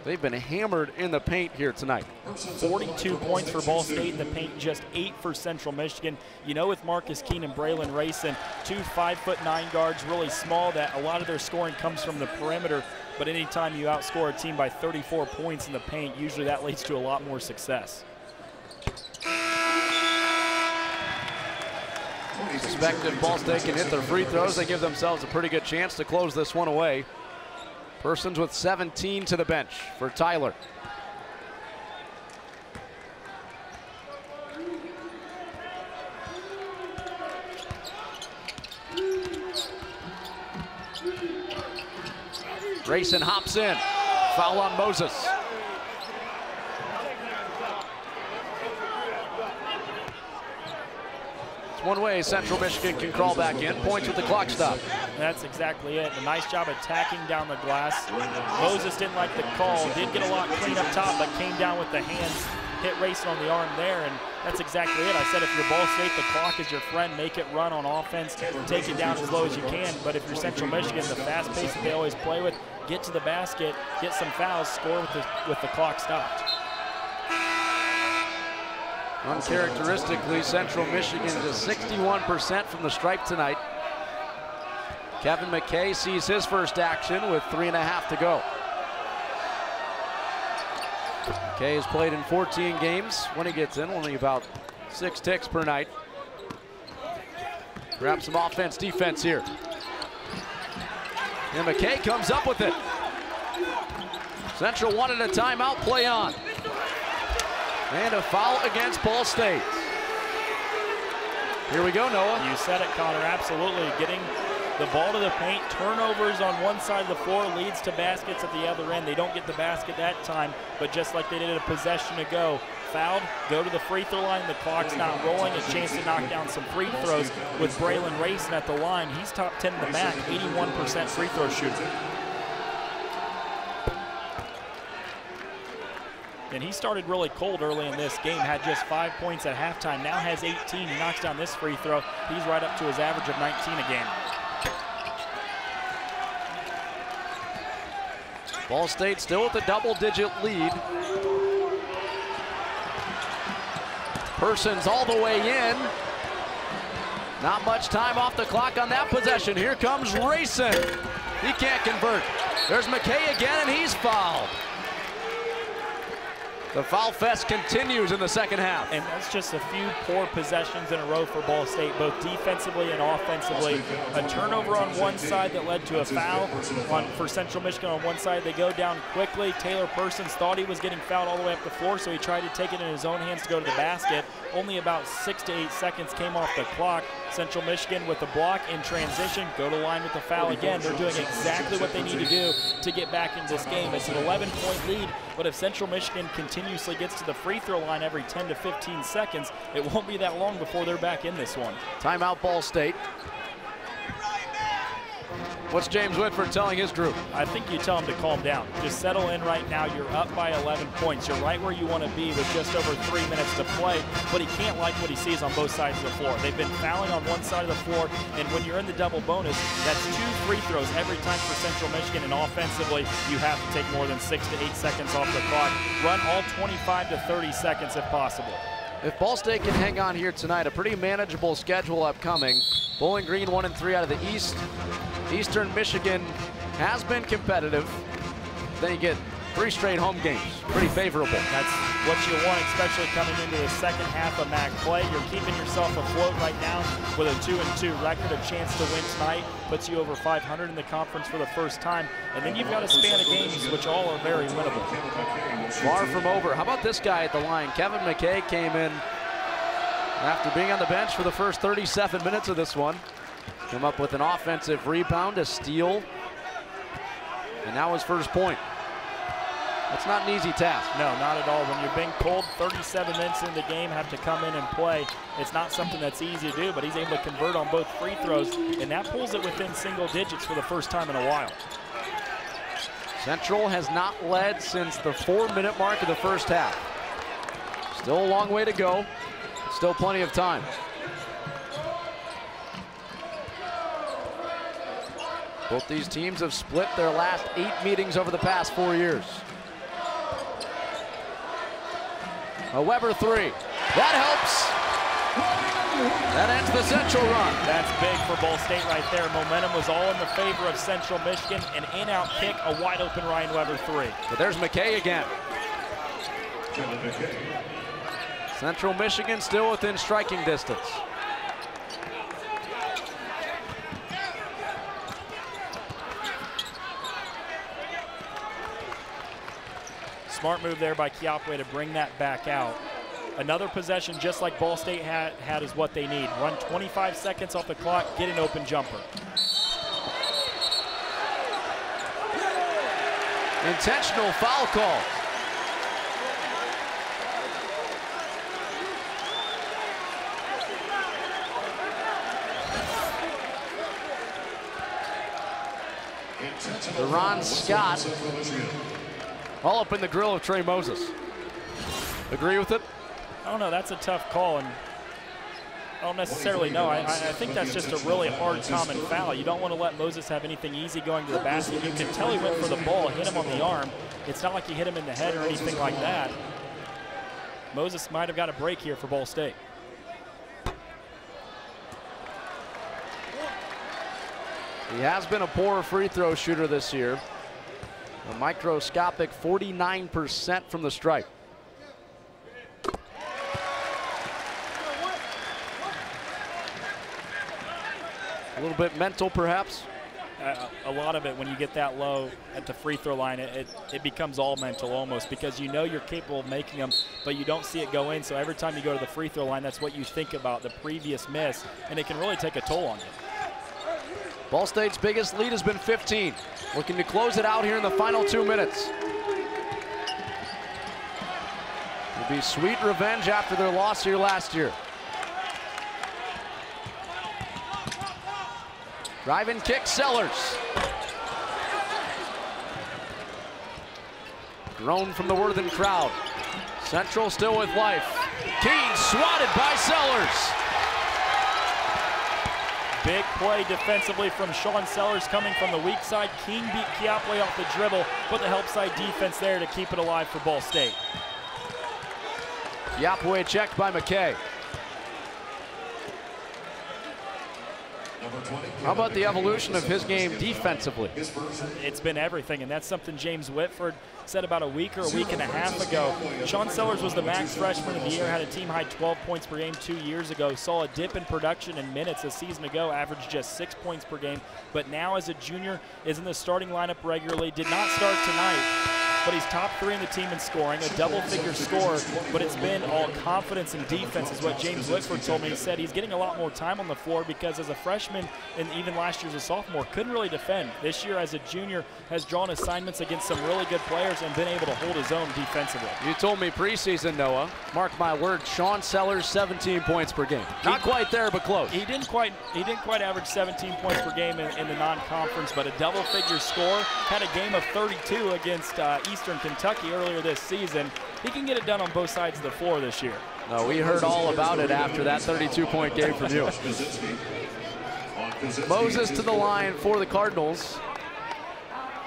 they've been hammered in the paint here tonight. 42 points for Ball State in the paint, just 8 for Central Michigan. You know, with Marcus Keene and Braylon Rayson, 2 5'9" guards, really small, that a lot of their scoring comes from the perimeter. But anytime you outscore a team by 34 points in the paint, usually that leads to a lot more success. Suspect if Ball State can hit their free throws, they give themselves a pretty good chance to close this one away. Persons with 17 to the bench for Tyler. Rayson hops in. Foul on Moses. One way Central Michigan can crawl back in. Points with the clock stop. That's exactly it. A nice job attacking down the glass. Moses didn't like the call. Did get a lot clean up top, but came down with the hands. Hit Rayson on the arm there, and that's exactly it. I said if you're Ball State, the clock is your friend. Make it run on offense. Take it down as low as you can. But if you're Central Michigan, the fast pace that they always play with, get to the basket, get some fouls, score with the clock stopped. Uncharacteristically, Central Michigan just 61% from the stripe tonight. Kevin McKay sees his first action with 3.5 to go. McKay has played in 14 games. When he gets in, only about 6 ticks per night. Grab some offense, defense here. And McKay comes up with it. Central wanted a timeout, play on. And a foul against Ball State. Here we go, Noah. You said it, Connor, absolutely. Getting the ball to the paint, turnovers on one side of the floor leads to baskets at the other end. They don't get the basket that time, but just like they did a possession ago, fouled, go to the free throw line, the clock's not rolling, a chance to knock down some free throws with Braylon Rayson at the line. He's top 10 in the MAC, 81% free throw shooter. And he started really cold early in this game, had just 5 points at halftime, now has 18. He knocks down this free throw. He's right up to his average of 19 a game. Ball State still with a double-digit lead. Persons all the way in. Not much time off the clock on that possession. Here comes Rayson. He can't convert. There's McKay again, and he's fouled. The foul fest continues in the second half. And that's just a few poor possessions in a row for Ball State, both defensively and offensively. A turnover on one side that led to a foul for Central Michigan on one side. They go down quickly. Taylor Persons thought he was getting fouled all the way up the floor, so he tried to take it in his own hands to go to the basket. Only about 6 to 8 seconds came off the clock. Central Michigan with the block in transition, go to line with the foul again. They're doing exactly what they need to do to get back into this game. It's an 11-point lead, but if Central Michigan continuously gets to the free throw line every 10 to 15 seconds, it won't be that long before they're back in this one. Timeout, Ball State. What's James Whitford telling his group? I think you tell him to calm down. Just settle in right now. You're up by 11 points. You're right where you want to be with just over 3 minutes to play, but he can't like what he sees on both sides of the floor. They've been fouling on one side of the floor, and when you're in the double bonus, that's 2 free throws every time for Central Michigan, and offensively, you have to take more than 6 to 8 seconds off the clock. Run all 25 to 30 seconds if possible. If Ball State can hang on here tonight, a pretty manageable schedule upcoming. Bowling Green 1-3 out of the East. Eastern Michigan has been competitive. Then you get 3 straight home games. Pretty favorable. That's what you want, especially coming into the second half of MAC play. You're keeping yourself afloat right now with a 2-2 record. A chance to win tonight puts you over 500 in the conference for the first time. And then you've got a span of games, which all are very winnable. Far from over. How about this guy at the line? Kevin McKay came in after being on the bench for the first 37 minutes of this one. Came up with an offensive rebound, a steal, and now his first point. That's not an easy task. No, not at all. When you're being pulled 37 minutes into the game, have to come in and play, it's not something that's easy to do, but he's able to convert on both free throws, and that pulls it within single digits for the first time in a while. Central has not led since the 4-minute mark of the first half. Still a long way to go. Still plenty of time. Both these teams have split their last 8 meetings over the past 4 years. A Weber 3. That helps. That ends the Central run. That's big for Ball State right there. Momentum was all in the favor of Central Michigan. An in-out kick, a wide-open Ryan Weber 3. But there's McKay again. Central Michigan still within striking distance. Smart move there by Kiapway to bring that back out. Another possession just like Ball State had is what they need. Run 25 seconds off the clock, get an open jumper. Intentional foul call. Deron Scott all up in the grill of Trey Moses. Agree with it? I don't know, that's a tough call, and I don't necessarily know. I think that's just a really hard common foul. You don't want to let Moses have anything easy going to the basket. You can tell he went for the ball, hit him on the arm. It's not like he hit him in the head or anything like that. Moses might have got a break here for Ball State. He has been a poor free throw shooter this year. A microscopic 49% from the stripe. A little bit mental, perhaps? A lot of it, when you get that low at the free throw line, it becomes all mental almost, because you know you're capable of making them, but you don't see it go in. So every time you go to the free throw line, that's what you think about, the previous miss, and it can really take a toll on you. Ball State's biggest lead has been 15. Looking to close it out here in the final 2 minutes. It'll be sweet revenge after their loss here last year. Drive-in kick, Sellers. Groan from the Worthen crowd. Central still with life. Keene swatted by Sellers. Big play defensively from Sean Sellers coming from the weak side. Keene beat Kiapway off the dribble, but the help side defense there to keep it alive for Ball State. Kiapway checked by McKay. How about the evolution of his game defensively? It's been everything, and that's something James Whitford said about a week or a week and a half ago. Sean Sellers was the max freshman of the year, had a team-high 12 points per game 2 years ago, saw a dip in production in minutes a season ago, averaged just 6 points per game, but now as a junior is in the starting lineup regularly, did not start tonight. but he's top 3 in the team in scoring, a double-figure score, but it's been all confidence and defense is what James Whitford told me. He said he's getting a lot more time on the floor because as a freshman and even last year as a sophomore, couldn't really defend. This year as a junior has drawn assignments against some really good players and been able to hold his own defensively. You told me preseason, Noah, mark my words, Sean Sellers 17 points per game. Not quite there, but close. He didn't quite average 17 points per game in the non-conference, but a double-figure score. Had a game of 32 against Eastern Kentucky earlier this season. He can get it done on both sides of the floor this year. No, we heard all about it after that 32-point game from you. Moses to the line for the Cardinals.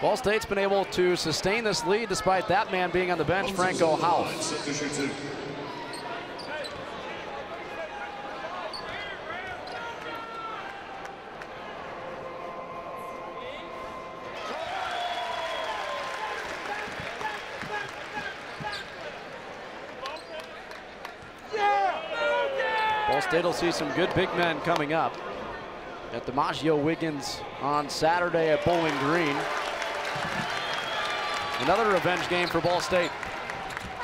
Ball State's been able to sustain this lead despite that man being on the bench, Franco House. Ball State will see some good big men coming up. At DiMaggio Wiggins on Saturday at Bowling Green. Another revenge game for Ball State.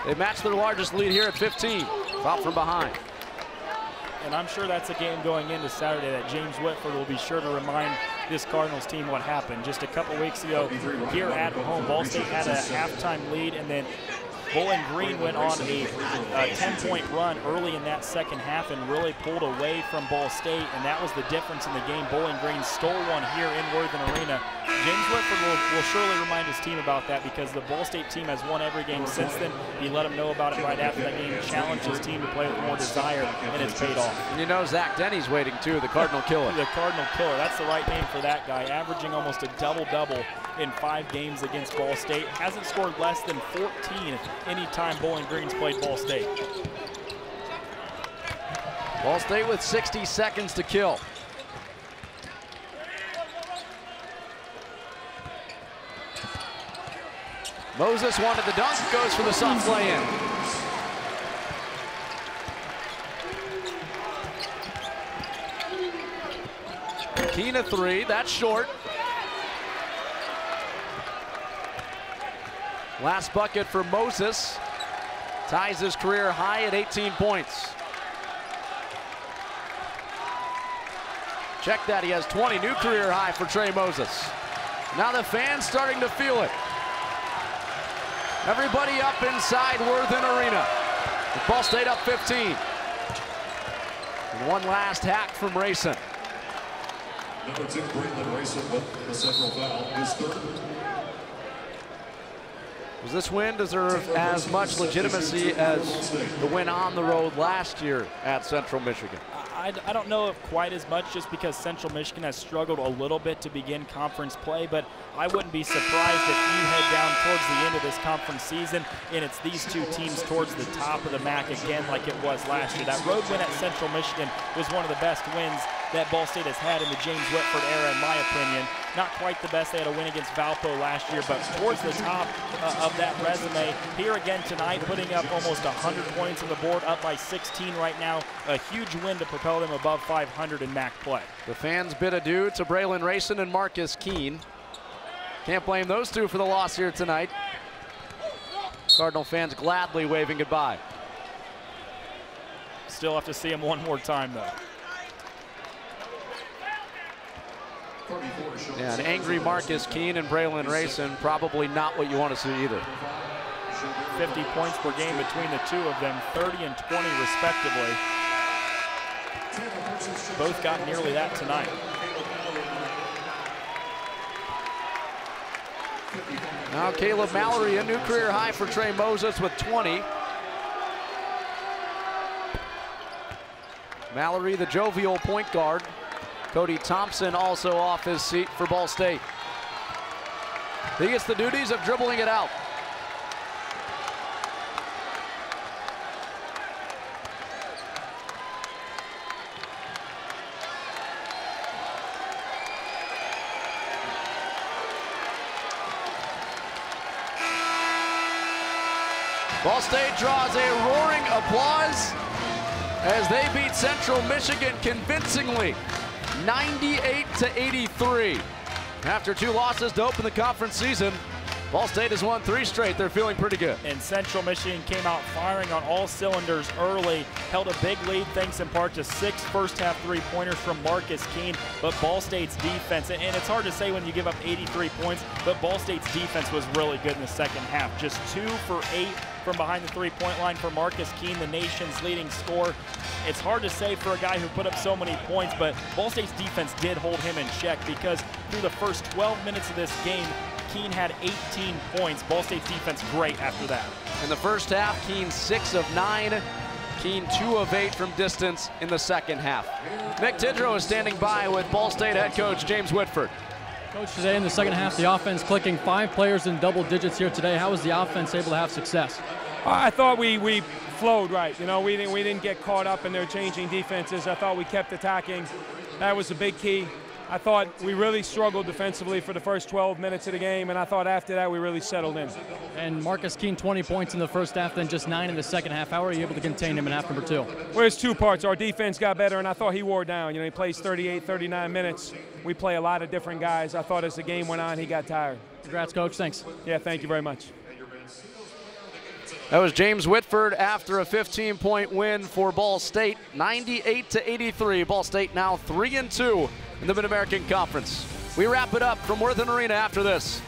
They matched their largest lead here at 15, out from behind. And I'm sure that's a game going into Saturday that James Whitford will be sure to remind this Cardinals team what happened. Just a couple weeks ago here at home, Ball State had a halftime lead, and then Bowling Green went on a 10-point run early in that second half and really pulled away from Ball State, and that was the difference in the game. Bowling Green stole one here in Worthen Arena. James Whitford will surely remind his team about that because the Ball State team has won every game since then. He let them know about it right after that game, challenged his team to play with more desire, and it's paid off. And you know Zach Denny's waiting too, the Cardinal Killer. The Cardinal Killer, that's the right name for that guy, averaging almost a double-double in 5 games against Ball State. Hasn't scored less than 14 anytime Bowling Green's played Ball State. Ball State with 60 seconds to kill. Moses wanted the dunk, goes for the soft lay-in. Keene a 3, that's short. Last bucket for Moses. Ties his career high at 18 points. Check that, he has 20, new career high for Trey Moses. Now the fans starting to feel it. Everybody up inside Worthen Arena. With Ball State up 15. And one last hack from Rayson. Number 2, Braylon Rayson with the second foul, his third. Does this win deserve as much legitimacy as the win on the road last year at Central Michigan? I don't know if quite as much, just because Central Michigan has struggled a little bit to begin conference play, but I wouldn't be surprised if you head down towards the end of this conference season and it's these two teams towards the top of the MAC again like it was last year. That road win at Central Michigan was one of the best wins that Ball State has had in the James Whitford era, in my opinion. Not quite the best. They had a win against Valpo last year, but towards the top of that resume. Here again tonight, putting up almost 100 points on the board, up by 16 right now. A huge win to propel them above 500 in MAC play. The fans bid adieu to Braylon Rayson and Marcus Keene. Can't blame those two for the loss here tonight. Cardinal fans gladly waving goodbye. Still have to see him one more time, though. Yeah, an angry Marcus Keene and Braylon Rayson, probably not what you want to see either. 50 points per game between the two of them, 30 and 20 respectively. Both got nearly that tonight. Now Caleb Mallory, a new career high for Trey Moses with 20. Mallory, the jovial point guard. Cody Thompson also off his seat for Ball State. He gets the duties of dribbling it out. Ball State draws a roaring applause as they beat Central Michigan convincingly, 98-83. After 2 losses to open the conference season, Ball State has won 3 straight. They're feeling pretty good. And Central Michigan came out firing on all cylinders early, held a big lead thanks in part to 6 first-half three-pointers from Marcus Keene, but Ball State's defense, and it's hard to say when you give up 83 points, but Ball State's defense was really good in the second half. Just 2 for 8 from behind the three-point line for Marcus Keene, the nation's leading scorer. It's hard to say for a guy who put up so many points, but Ball State's defense did hold him in check because through the first 12 minutes of this game, Keene had 18 points. Ball State's defense great after that. In the first half, Keene 6 of 9. Keene 2 of 8 from distance in the second half. Mick Tidrow is standing by with Ball State head coach James Whitford. Coach, today in the second half, the offense clicking 5 players in double digits here today. How was the offense able to have success? I thought we flowed right. You know, we didn't get caught up in their changing defenses. I thought we kept attacking. That was a big key. I thought we really struggled defensively for the first 12 minutes of the game, and I thought after that we really settled in. And Marcus Keene, 20 points in the first half, then just 9 in the second half. How are you able to contain him in half number 2? Well, it's 2 parts. Our defense got better, and I thought he wore down. You know, he plays 38, 39 minutes. We play a lot of different guys. I thought as the game went on, he got tired. Congrats, Coach. Thanks. Yeah, thank you very much. That was James Whitford after a 15-point win for Ball State, 98-83. Ball State now 3-2 in the Mid-American Conference. We wrap it up from Worthen Arena after this.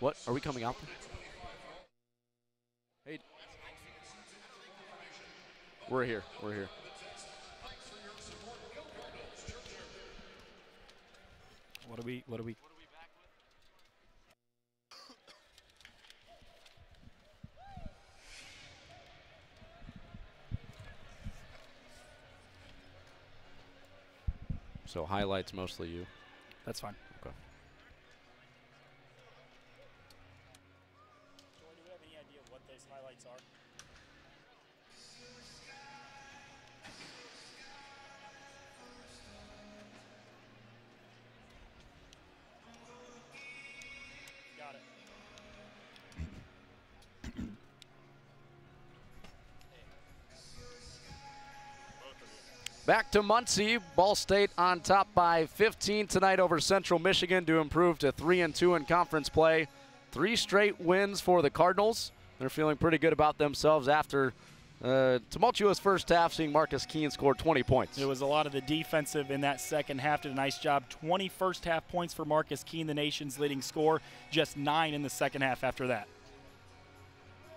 What? Are we coming out there? Hey. We're here. We're here. What do we? So highlights mostly you. That's fine. Okay. Joy, do we have any idea what those highlights are? Got it. Back to Muncie. Ball State on top by 15 tonight over Central Michigan to improve to 3-2 in conference play. 3 straight wins for the Cardinals. They're feeling pretty good about themselves after a tumultuous first half, seeing Marcus Keene score 20 points. It was a lot of the defensive in that second half. Did a nice job. 20 first half points for Marcus Keene, the nation's leading scorer. Just 9 in the second half after that.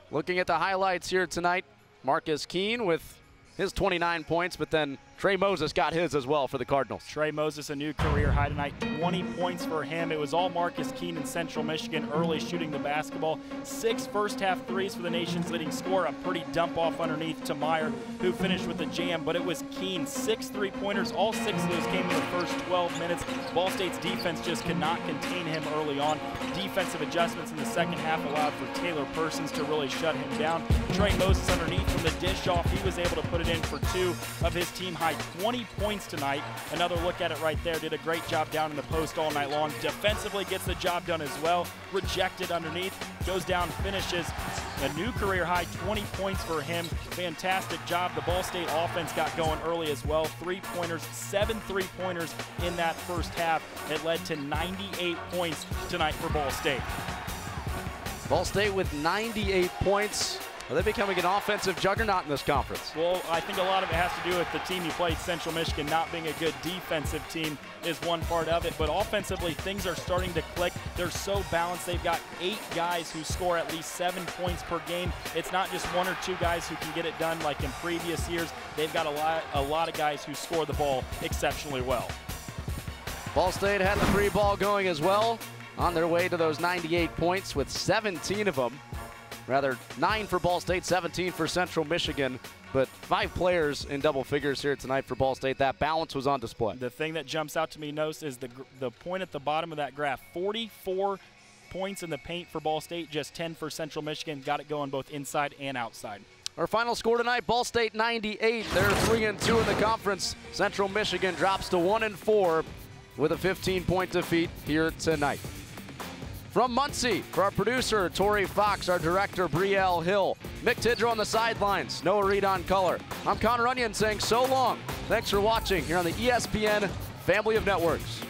Looking at the highlights here tonight, Marcus Keene with his 29 points, but then Trey Moses got his as well for the Cardinals. Trey Moses, a new career high tonight, 20 points for him. It was all Marcus Keene in Central Michigan early shooting the basketball. 6 first half threes for the nation's leading scorer. A pretty dump off underneath to Meyer, who finished with the jam, but it was Keene. 6 3-pointers, all 6 of those came in the first 12 minutes. Ball State's defense just could not contain him early on. Defensive adjustments in the second half allowed for Taylor Persons to really shut him down. Trey Moses underneath from the dish off, he was able to put it in for 2 of his team high 20 points tonight. Another look at it right there. Did a great job down in the post all night long. Defensively gets the job done as well. Rejected underneath. Goes down, finishes. A new career high, 20 points for him. Fantastic job. The Ball State offense got going early as well. 3-pointers, 7 3-pointers in that first half. It led to 98 points tonight for Ball State. Ball State with 98 points. Are they becoming an offensive juggernaut in this conference? Well, I think a lot of it has to do with the team you played, Central Michigan, not being a good defensive team is one part of it. But offensively, things are starting to click. They're so balanced. They've got 8 guys who score at least 7 points per game. It's not just 1 or 2 guys who can get it done like in previous years. They've got a lot of guys who score the ball exceptionally well. Ball State had the 3-ball going as well, on their way to those 98 points with 17 of them. Rather, 9 for Ball State, 17 for Central Michigan, but 5 players in double figures here tonight for Ball State. That balance was on display. The thing that jumps out to me most is the point at the bottom of that graph. 44 points in the paint for Ball State, just 10 for Central Michigan. Got it going both inside and outside. Our final score tonight, Ball State 98. They're 3-2 in the conference. Central Michigan drops to 1-4 with a 15-point defeat here tonight. From Muncie, for our producer, Tori Fox, our director, Brielle Hill, Mick Tidrow on the sidelines, Noah Reed on color. I'm Connor Onion saying so long. Thanks for watching here on the ESPN Family of Networks.